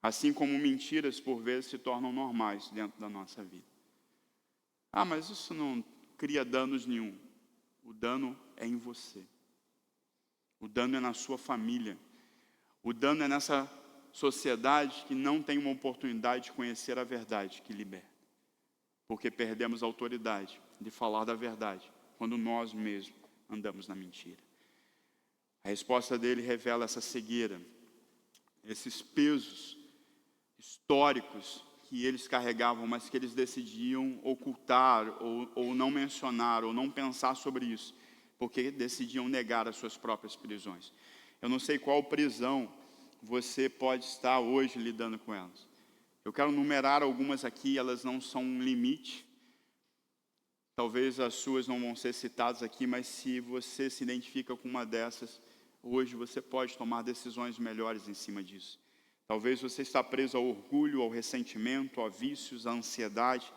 Assim como mentiras por vezes se tornam normais dentro da nossa vida. Ah, mas isso não cria danos nenhum. O dano é em você. O dano é na sua família. O dano é nessa sociedade que não tem uma oportunidade de conhecer a verdade que liberta. Porque perdemos a autoridade de falar da verdade quando nós mesmos andamos na mentira. A resposta dele revela essa cegueira, esses pesos históricos que eles carregavam, mas que eles decidiam ocultar ou não mencionar ou não pensar sobre isso, porque decidiam negar as suas próprias prisões. Eu não sei qual prisão você pode estar hoje lidando com elas. Eu quero numerar algumas aqui, elas não são um limite. Talvez as suas não vão ser citadas aqui, mas se você se identifica com uma dessas, hoje você pode tomar decisões melhores em cima disso. Talvez você está preso ao orgulho, ao ressentimento, a vícios, à ansiedade,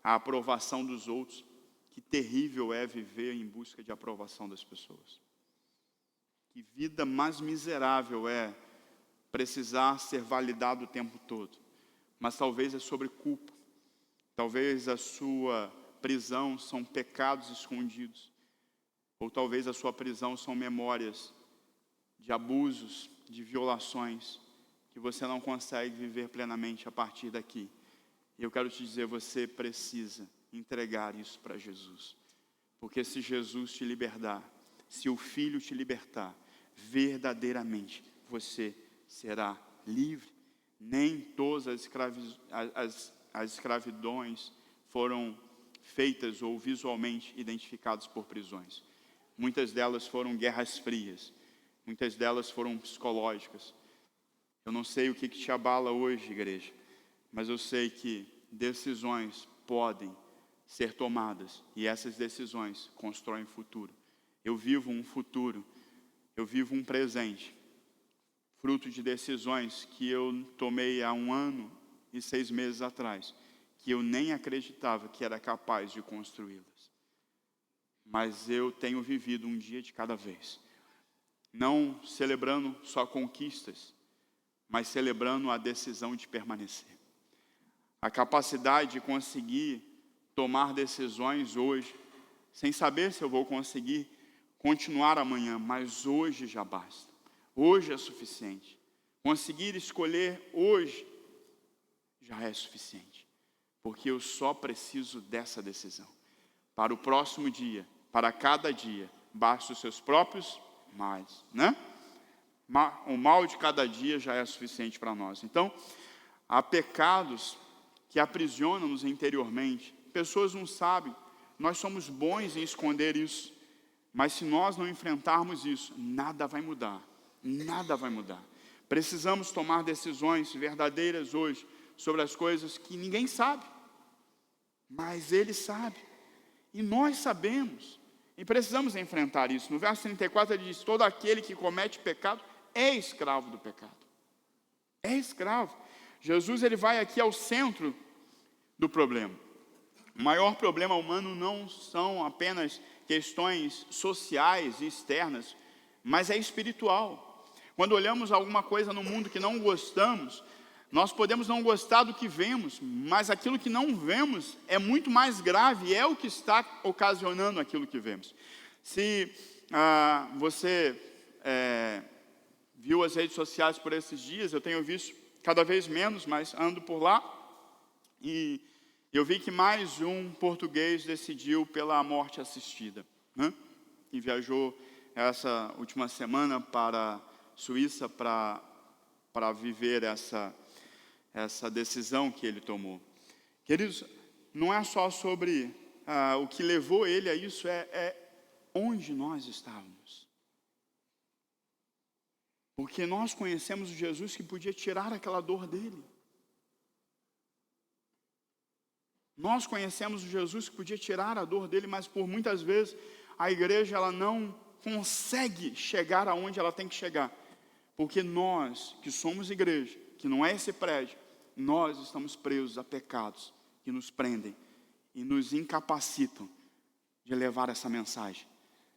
à aprovação dos outros. Que terrível é viver em busca de aprovação das pessoas. Que vida mais miserável é precisar ser validado o tempo todo. Mas talvez é sobre culpa. Talvez a sua prisão são pecados escondidos. Ou talvez a sua prisão são memórias de abusos, de violações, que você não consegue viver plenamente a partir daqui. E eu quero te dizer, você precisa entregar isso para Jesus. Porque se Jesus te libertar, se o Filho te libertar, verdadeiramente você será livre. Nem todas as escravidões foram feitas ou visualmente identificadas por prisões. Muitas delas foram guerras frias, muitas delas foram psicológicas. Eu não sei o que te abala hoje, igreja, mas eu sei que decisões podem ser tomadas e essas decisões constroem futuro. Eu vivo um futuro, eu vivo um presente, fruto de decisões que eu tomei há 1 ano e 6 meses atrás, que eu nem acreditava que era capaz de construí-las. Mas eu tenho vivido um dia de cada vez, não celebrando só conquistas, mas celebrando a decisão de permanecer. A capacidade de conseguir tomar decisões hoje, sem saber se eu vou conseguir continuar amanhã, mas hoje já basta. Hoje é suficiente. Conseguir escolher hoje já é suficiente. Porque eu só preciso dessa decisão. Para o próximo dia, para cada dia, basta os seus próprios males, né? O mal de cada dia já é suficiente para nós. Então, há pecados que aprisionam-nos interiormente. Pessoas não sabem, nós somos bons em esconder isso. Mas se nós não enfrentarmos isso, nada vai mudar. Nada vai mudar. Precisamos tomar decisões verdadeiras hoje sobre as coisas que ninguém sabe. Mas Ele sabe. E nós sabemos. E precisamos enfrentar isso. No verso 34 ele diz, todo aquele que comete pecado é escravo do pecado. É escravo. Jesus ele vai aqui ao centro do problema. O maior problema humano não são apenas questões sociais e externas, mas é espiritual. Quando olhamos alguma coisa no mundo que não gostamos, nós podemos não gostar do que vemos, mas aquilo que não vemos é muito mais grave, é o que está ocasionando aquilo que vemos. Se você viu as redes sociais por esses dias, eu tenho visto cada vez menos, mas ando por lá, e eu vi que mais um português decidiu pela morte assistida, né? E viajou essa última semana para a Suíça para viver essa decisão que ele tomou. Queridos, não é só sobre o que levou ele a isso, é onde nós estávamos. Porque nós conhecemos o Jesus que podia tirar aquela dor dele. Nós conhecemos o Jesus que podia tirar a dor dele, mas por muitas vezes a igreja ela não consegue chegar aonde ela tem que chegar. Porque nós, que somos igreja, que não é esse prédio, nós estamos presos a pecados que nos prendem e nos incapacitam de levar essa mensagem,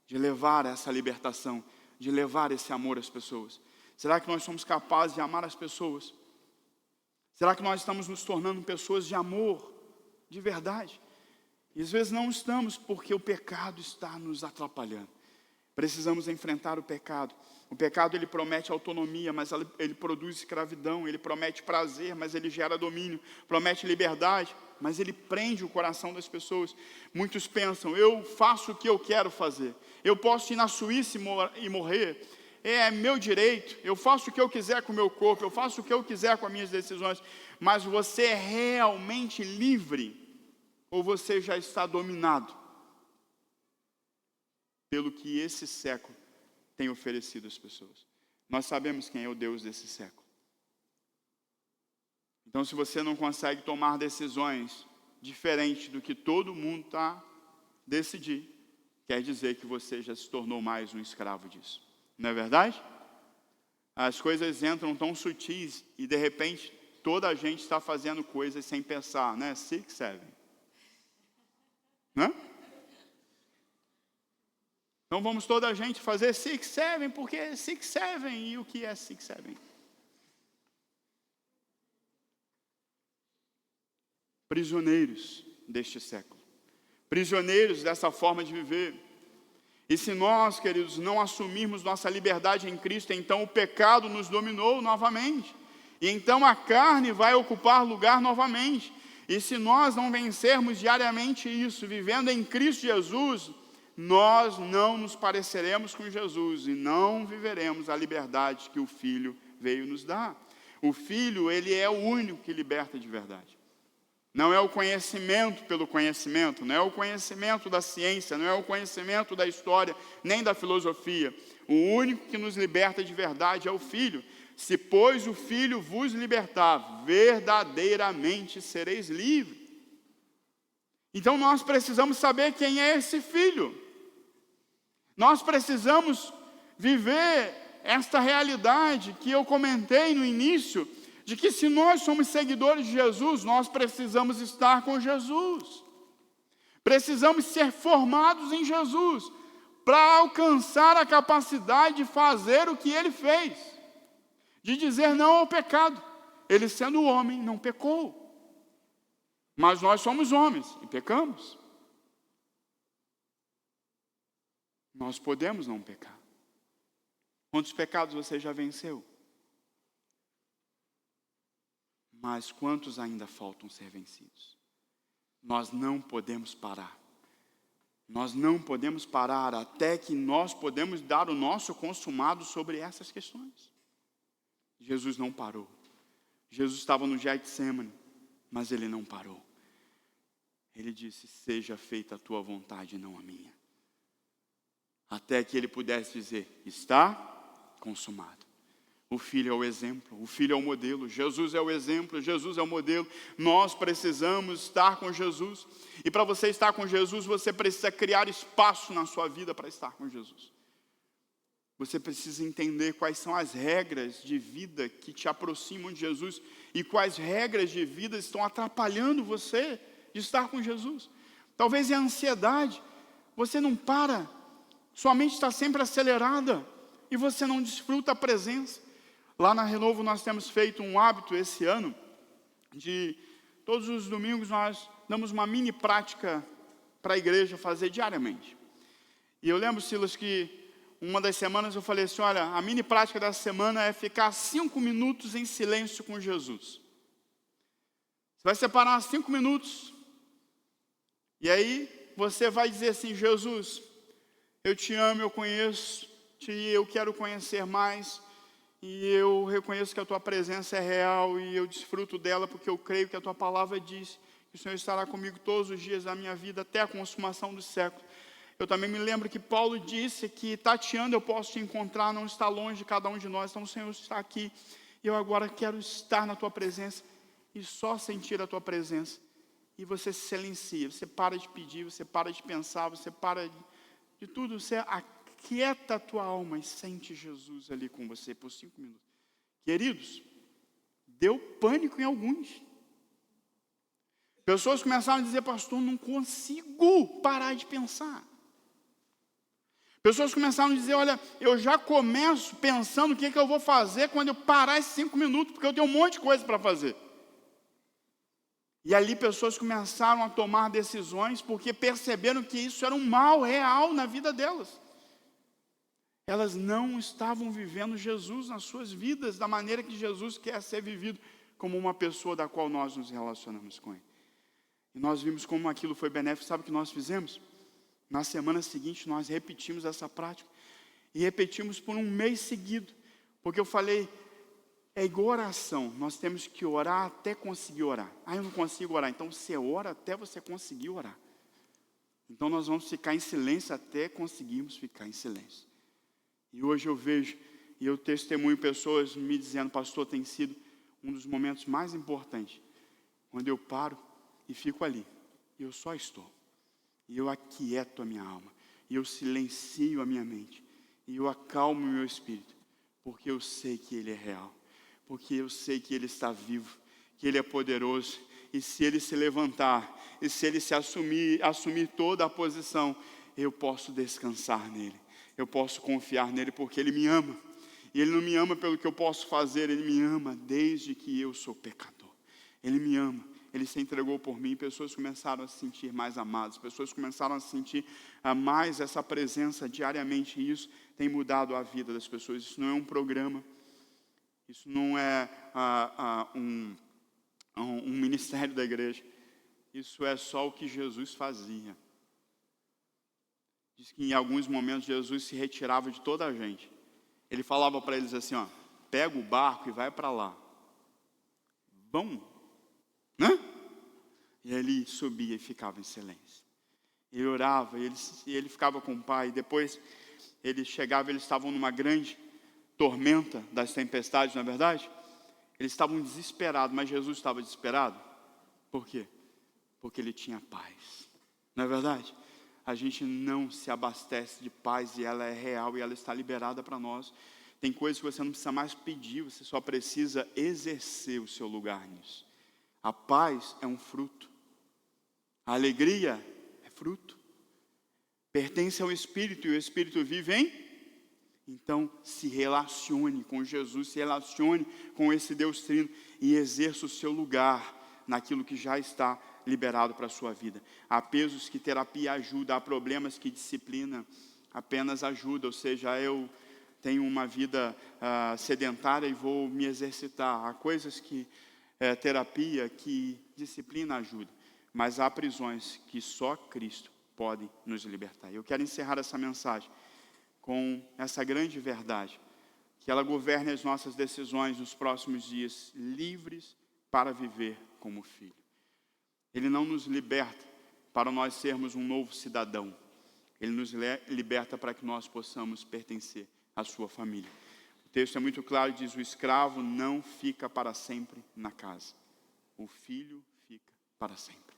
de levar essa libertação, de levar esse amor às pessoas. Será que nós somos capazes de amar as pessoas? Será que nós estamos nos tornando pessoas de amor, de verdade? E às vezes não estamos, porque o pecado está nos atrapalhando. Precisamos enfrentar o pecado. O pecado ele promete autonomia, mas ele produz escravidão. Ele promete prazer, mas ele gera domínio. Promete liberdade, mas ele prende o coração das pessoas. Muitos pensam, eu faço o que eu quero fazer. Eu posso ir na Suíça e morrer. É meu direito. Eu faço o que eu quiser com o meu corpo. Eu faço o que eu quiser com as minhas decisões. Mas você é realmente livre? Ou você já está dominado pelo que esse século tem oferecido às pessoas? Nós sabemos quem é o Deus desse século. Então, se você não consegue tomar decisões diferentes do que todo mundo está decidindo, quer dizer que você já se tornou mais um escravo disso. Não é verdade? As coisas entram tão sutis e de repente toda a gente está fazendo coisas sem pensar, né? 6, 7. Né? Então vamos toda a gente fazer 6, 7, porque 6, 7, e o que é 6, 7? Prisioneiros deste século. Prisioneiros dessa forma de viver. E se nós, queridos, não assumirmos nossa liberdade em Cristo, então o pecado nos dominou novamente. E então a carne vai ocupar lugar novamente. E se nós não vencermos diariamente isso, vivendo em Cristo Jesus, nós não nos pareceremos com Jesus e não viveremos a liberdade que o Filho veio nos dar. O Filho, ele é o único que liberta de verdade. Não é o conhecimento pelo conhecimento, não é o conhecimento da ciência, não é o conhecimento da história, nem da filosofia. O único que nos liberta de verdade é o Filho. Se, pois, o Filho vos libertar, verdadeiramente sereis livres. Então nós precisamos saber quem é esse Filho. Nós precisamos viver esta realidade que eu comentei no início, de que se nós somos seguidores de Jesus, nós precisamos estar com Jesus. Precisamos ser formados em Jesus, para alcançar a capacidade de fazer o que Ele fez, de dizer não ao pecado. Ele, sendo homem, não pecou, mas nós somos homens e pecamos. Nós podemos não pecar. Quantos pecados você já venceu? Mas quantos ainda faltam ser vencidos? Nós não podemos parar. Nós não podemos parar até que nós podemos dar o nosso consumado sobre essas questões. Jesus não parou. Jesus estava no Getsemane, mas Ele não parou. Ele disse, seja feita a tua vontade, não a minha. Até que Ele pudesse dizer, está consumado. O Filho é o exemplo, o Filho é o modelo, Jesus é o exemplo, Jesus é o modelo. Nós precisamos estar com Jesus. E para você estar com Jesus, você precisa criar espaço na sua vida para estar com Jesus. Você precisa entender quais são as regras de vida que te aproximam de Jesus e quais regras de vida estão atrapalhando você de estar com Jesus. Talvez é a ansiedade, você não para, sua mente está sempre acelerada e você não desfruta a presença. Lá na Renovo nós temos feito um hábito esse ano, de todos os domingos nós damos uma mini prática para a igreja fazer diariamente. E eu lembro, Silas, que uma das semanas eu falei assim, olha, a mini prática dessa semana é ficar 5 minutos em silêncio com Jesus. Você vai separar 5 minutos, e aí você vai dizer assim, Jesus, eu te amo, eu conheço-te, eu quero conhecer mais, e eu reconheço que a tua presença é real, e eu desfruto dela, porque eu creio que a tua palavra diz que o Senhor estará comigo todos os dias da minha vida, até a consumação dos séculos. Eu também me lembro que Paulo disse que tateando eu posso te encontrar, não está longe de cada um de nós, então o Senhor está aqui, e eu agora quero estar na tua presença, e só sentir a tua presença, e você se silencia, você para de pedir, você para de pensar, você para de tudo, você aquieta a tua alma e sente Jesus ali com você por 5 minutos. Queridos, deu pânico em alguns. Pessoas começaram a dizer, pastor, não consigo parar de pensar. Pessoas começaram a dizer, olha, eu já começo pensando o que eu vou fazer quando eu parar esses 5 minutos, porque eu tenho um monte de coisa para fazer. E ali pessoas começaram a tomar decisões, porque perceberam que isso era um mal real na vida delas. Elas não estavam vivendo Jesus nas suas vidas, da maneira que Jesus quer ser vivido, como uma pessoa da qual nós nos relacionamos com Ele. E nós vimos como aquilo foi benéfico. Sabe o que nós fizemos? Na semana seguinte, nós repetimos essa prática. E repetimos por 1 mês seguido. Porque eu falei, é igual oração. Nós temos que orar até conseguir orar. Eu não consigo orar. Então, você ora até você conseguir orar. Então, nós vamos ficar em silêncio até conseguirmos ficar em silêncio. E hoje eu vejo, e eu testemunho pessoas me dizendo, pastor, tem sido um dos momentos mais importantes. Quando eu paro e fico ali. E eu só estou. E eu aquieto a minha alma. E eu silencio a minha mente. E eu acalmo o meu espírito. Porque eu sei que Ele é real. Porque eu sei que Ele está vivo. Que Ele é poderoso. E se Ele se levantar, e se Ele se assumir toda a posição, eu posso descansar nele. Eu posso confiar nele porque Ele me ama. E Ele não me ama pelo que eu posso fazer. Ele me ama desde que eu sou pecador. Ele me ama. Ele se entregou por mim. Pessoas começaram a se sentir mais amadas. Pessoas começaram a sentir mais essa presença diariamente. E isso tem mudado a vida das pessoas. Isso não é um programa. Isso não é um ministério da igreja. Isso é só o que Jesus fazia. Diz que em alguns momentos Jesus se retirava de toda a gente. Ele falava para eles assim, ó, pega o barco e vai para lá. Vão, né? E ele subia e ficava em silêncio. Ele orava, e ele ficava com o Pai. Depois ele chegava, eles estavam numa grande tormenta das tempestades, não é verdade? Eles estavam desesperados, mas Jesus estava desesperado. Por quê? Porque ele tinha paz. Não é verdade? A gente não se abastece de paz e ela é real e ela está liberada para nós. Tem coisas que você não precisa mais pedir, você só precisa exercer o seu lugar nisso. A paz é um fruto. A alegria é fruto. Pertence ao Espírito e o Espírito vive em. Então se relacione com Jesus, se relacione com esse Deus Trino e exerça o seu lugar naquilo que já está liberado para a sua vida. Há pesos que terapia ajuda, há problemas que disciplina apenas ajuda, ou seja, eu tenho uma vida sedentária e vou me exercitar. Há coisas que terapia, que disciplina ajuda, mas há prisões que só Cristo pode nos libertar. Eu quero encerrar essa mensagem com essa grande verdade, que ela governe as nossas decisões nos próximos dias, livres para viver como filho. Ele não nos liberta para nós sermos um novo cidadão. Ele nos liberta para que nós possamos pertencer à sua família. O texto é muito claro, diz: o escravo não fica para sempre na casa. O filho fica para sempre.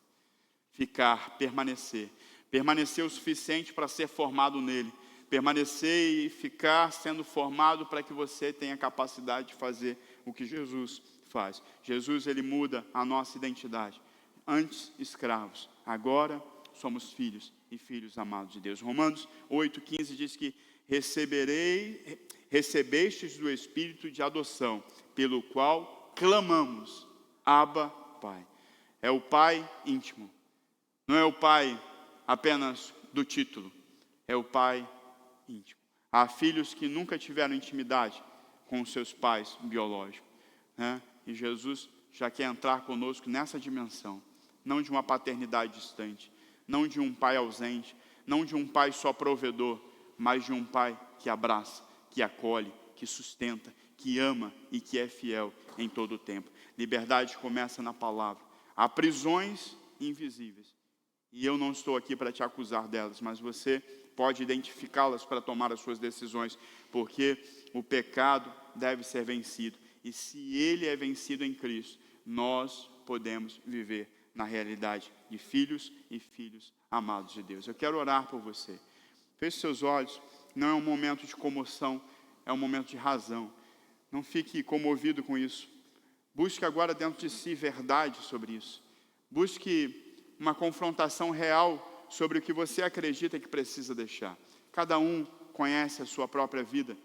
Ficar, permanecer. Permanecer o suficiente para ser formado nele. Permanecer e ficar sendo formado para que você tenha capacidade de fazer o que Jesus faz. Jesus, ele muda a nossa identidade. Antes escravos, agora somos filhos e filhos amados de Deus. Romanos 8,15 diz que recebestes do Espírito de adoção, pelo qual clamamos, Abba, Pai. É o Pai íntimo. Não é o Pai apenas do título. É o Pai íntimo. Há filhos que nunca tiveram intimidade com os seus pais biológicos, né? E Jesus já quer entrar conosco nessa dimensão. Não de uma paternidade distante, não de um pai ausente, não de um pai só provedor, mas de um pai que abraça, que acolhe, que sustenta, que ama e que é fiel em todo o tempo. Liberdade começa na palavra. Há prisões invisíveis. E eu não estou aqui para te acusar delas, mas você pode identificá-las para tomar as suas decisões, porque o pecado deve ser vencido. E se ele é vencido em Cristo, nós podemos viver na realidade de filhos e filhos amados de Deus. Eu quero orar por você. Feche seus olhos. Não é um momento de comoção, é um momento de razão. Não fique comovido com isso. Busque agora dentro de si verdade sobre isso. Busque uma confrontação real sobre o que você acredita que precisa deixar. Cada um conhece a sua própria vida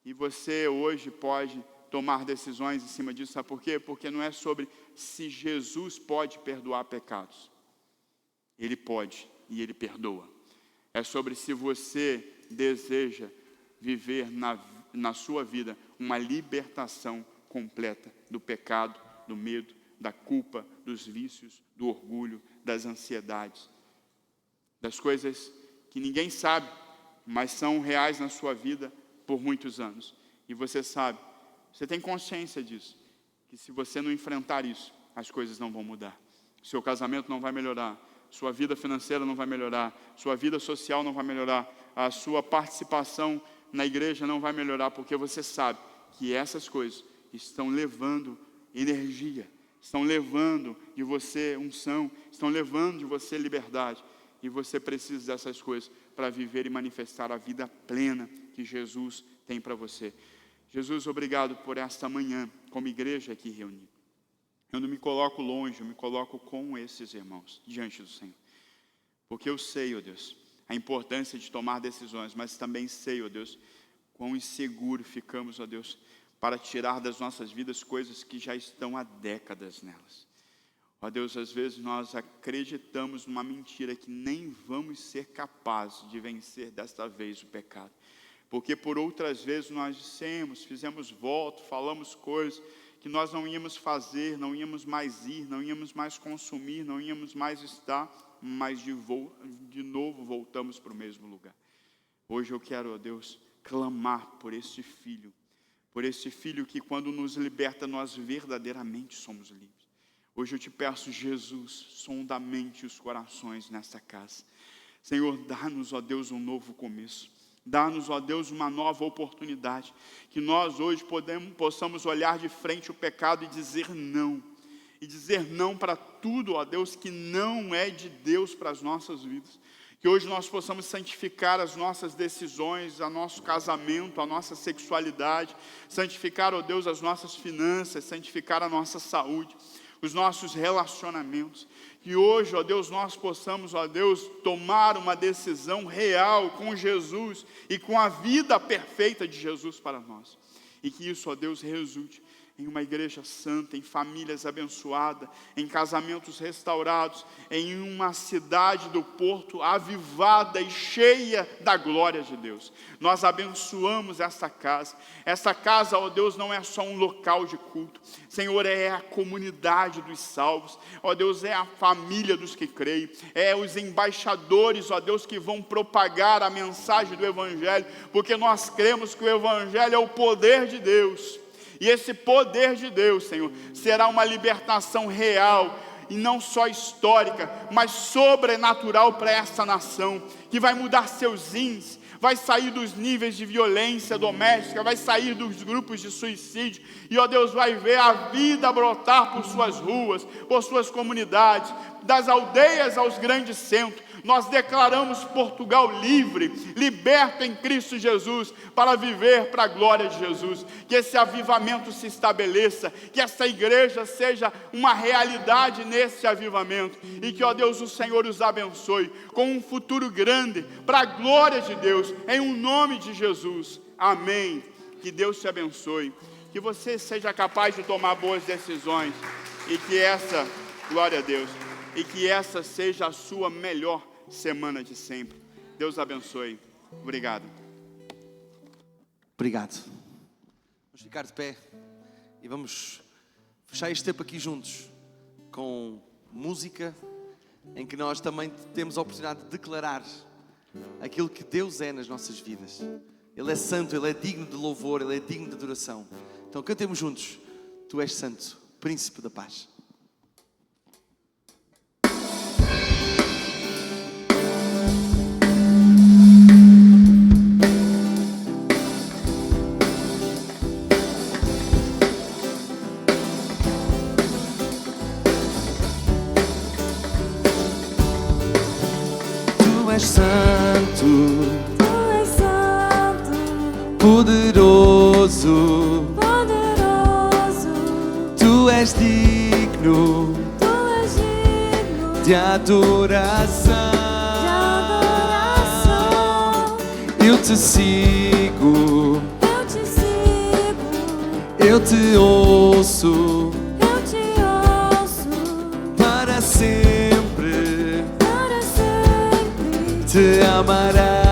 e você hoje pode tomar decisões em cima disso. Sabe por quê? Porque não é sobre se Jesus pode perdoar pecados. Ele pode e Ele perdoa. É sobre se você deseja viver na sua vida uma libertação completa do pecado, do medo, da culpa, dos vícios, do orgulho, das ansiedades, das coisas que ninguém sabe, mas são reais na sua vida por muitos anos. E você sabe, você tem consciência disso, que se você não enfrentar isso, as coisas não vão mudar. Seu casamento não vai melhorar, sua vida financeira não vai melhorar, sua vida social não vai melhorar, a sua participação na igreja não vai melhorar, porque você sabe que essas coisas estão levando energia, estão levando de você unção, estão levando de você liberdade, e você precisa dessas coisas para viver e manifestar a vida plena que Jesus tem para você. Jesus, obrigado por esta manhã, como igreja aqui reunida. Eu não me coloco longe, eu me coloco com esses irmãos, diante do Senhor. Porque eu sei, ó Deus, a importância de tomar decisões, mas também sei, ó Deus, quão inseguro ficamos, ó Deus, para tirar das nossas vidas coisas que já estão há décadas nelas. Ó Deus, às vezes nós acreditamos numa mentira que nem vamos ser capazes de vencer desta vez o pecado. Porque por outras vezes nós dissemos, fizemos voto, falamos coisas que nós não íamos fazer, não íamos mais ir, não íamos mais consumir, não íamos mais estar, mas de novo voltamos para o mesmo lugar. Hoje eu quero, ó Deus, clamar por este filho que quando nos liberta nós verdadeiramente somos livres. Hoje eu te peço, Jesus, sonda a mente e os corações nesta casa. Senhor, dá-nos, ó Deus, um novo começo. Dá-nos, ó Deus, uma nova oportunidade. Que nós hoje possamos olhar de frente o pecado e dizer não. E dizer não para tudo, ó Deus, que não é de Deus para as nossas vidas. Que hoje nós possamos santificar as nossas decisões, o nosso casamento, a nossa sexualidade. Santificar, ó Deus, as nossas finanças, santificar a nossa saúde, os nossos relacionamentos. Que hoje, ó Deus, nós possamos, ó Deus, tomar uma decisão real com Jesus e com a vida perfeita de Jesus para nós. E que isso, ó Deus, resulte em uma igreja santa, em famílias abençoadas, em casamentos restaurados, em uma cidade do Porto avivada e cheia da glória de Deus. Nós abençoamos esta casa. Esta casa, ó Deus, não é só um local de culto. Senhor, é a comunidade dos salvos. Ó Deus, é a família dos que creem. É os embaixadores, ó Deus, que vão propagar a mensagem do Evangelho, porque nós cremos que o Evangelho é o poder de Deus. E esse poder de Deus, Senhor, será uma libertação real, e não só histórica, mas sobrenatural para essa nação, que vai mudar seus índices, vai sair dos níveis de violência doméstica, vai sair dos grupos de suicídio, e ó Deus, vai ver a vida brotar por suas ruas, por suas comunidades, das aldeias aos grandes centros. Nós declaramos Portugal livre, liberto em Cristo Jesus, para viver para a glória de Jesus. Que esse avivamento se estabeleça, que essa igreja seja uma realidade nesse avivamento. E que, ó Deus, o Senhor os abençoe com um futuro grande, para a glória de Deus, em um nome de Jesus. Amém. Que Deus te abençoe. Que você seja capaz de tomar boas decisões. E que essa, glória a Deus, e que essa seja a sua melhor semana de sempre. Deus abençoe. Obrigado. Obrigado. Vamos ficar de pé e vamos fechar este tempo aqui juntos com música, em que nós também temos a oportunidade de declarar aquilo que Deus é nas nossas vidas. Ele é santo, Ele é digno de louvor, Ele é digno de adoração. Então cantemos juntos: Tu és santo, Príncipe da Paz. Poderoso, Tu és digno, de adoração. Eu te sigo, eu te ouço, para sempre, te amarei.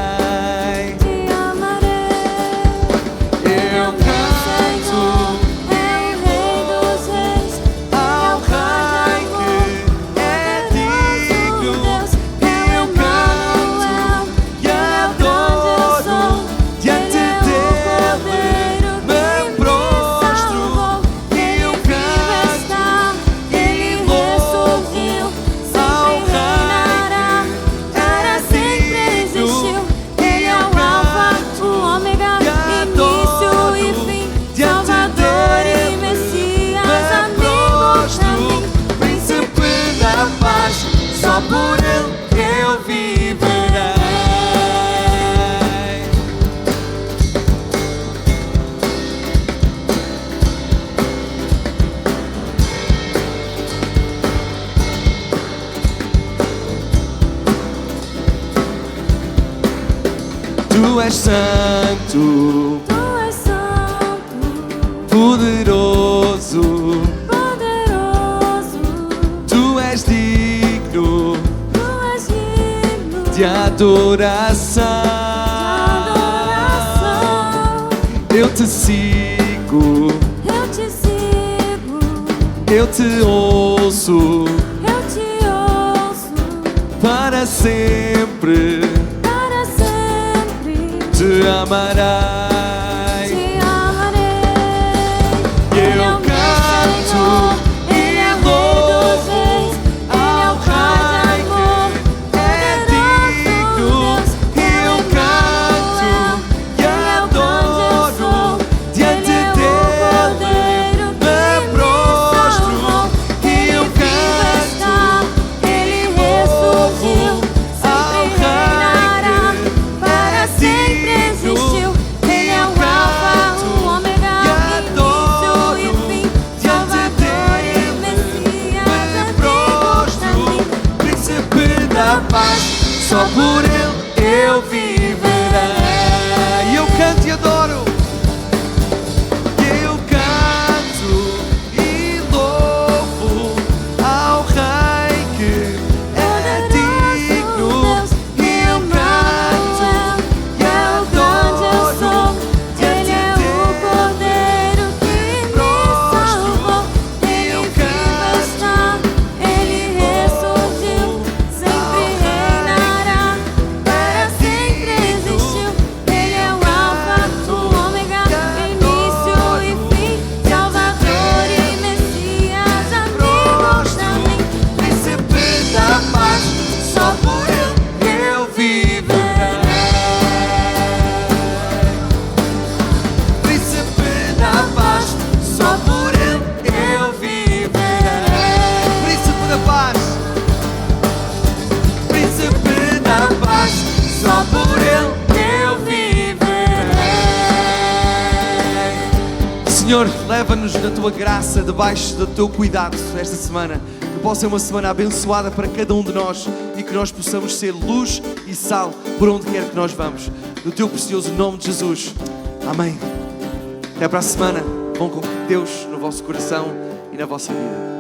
Tu és santo, poderoso, Tu de adoração. Eu te sigo, eu te ouço, para sempre, te amarei. Eu canto e louvo ao Rei que é digno. Eu canto e adoro diante dele, me prostro. Eu canto e louvo ao Rei que é digno. Ele é o Alfa, o Ômega, início e fim, Salvador e Messias, antigo também. Príncipe da paz, só por ele eu viverei. Eu canto e adoro. Eu canto e louvo ao Rei que é digno. Eu canto e adoro Ele é o Cordeiro que me salvou. Ele vivo está, Ele ressurgiu, sempre reinará, para sempre existiu. Ele é o Alfa, o Ômega, início e fim, Salvador e Messias, amigo também. Príncipe da paz, só por ele eu viverei. Príncipe da paz, só por ele eu viverei. Príncipe da paz, Príncipe da paz, só por ele eu viverei. Senhor, leva-nos na tua graça, debaixo do teu cuidado esta semana. Que possa ser uma semana abençoada para cada um de nós e que nós possamos ser luz e sal por onde quer que nós vamos. No teu precioso nome de Jesus. Amém. Até para a semana. Vão com Deus no vosso coração e na vossa vida.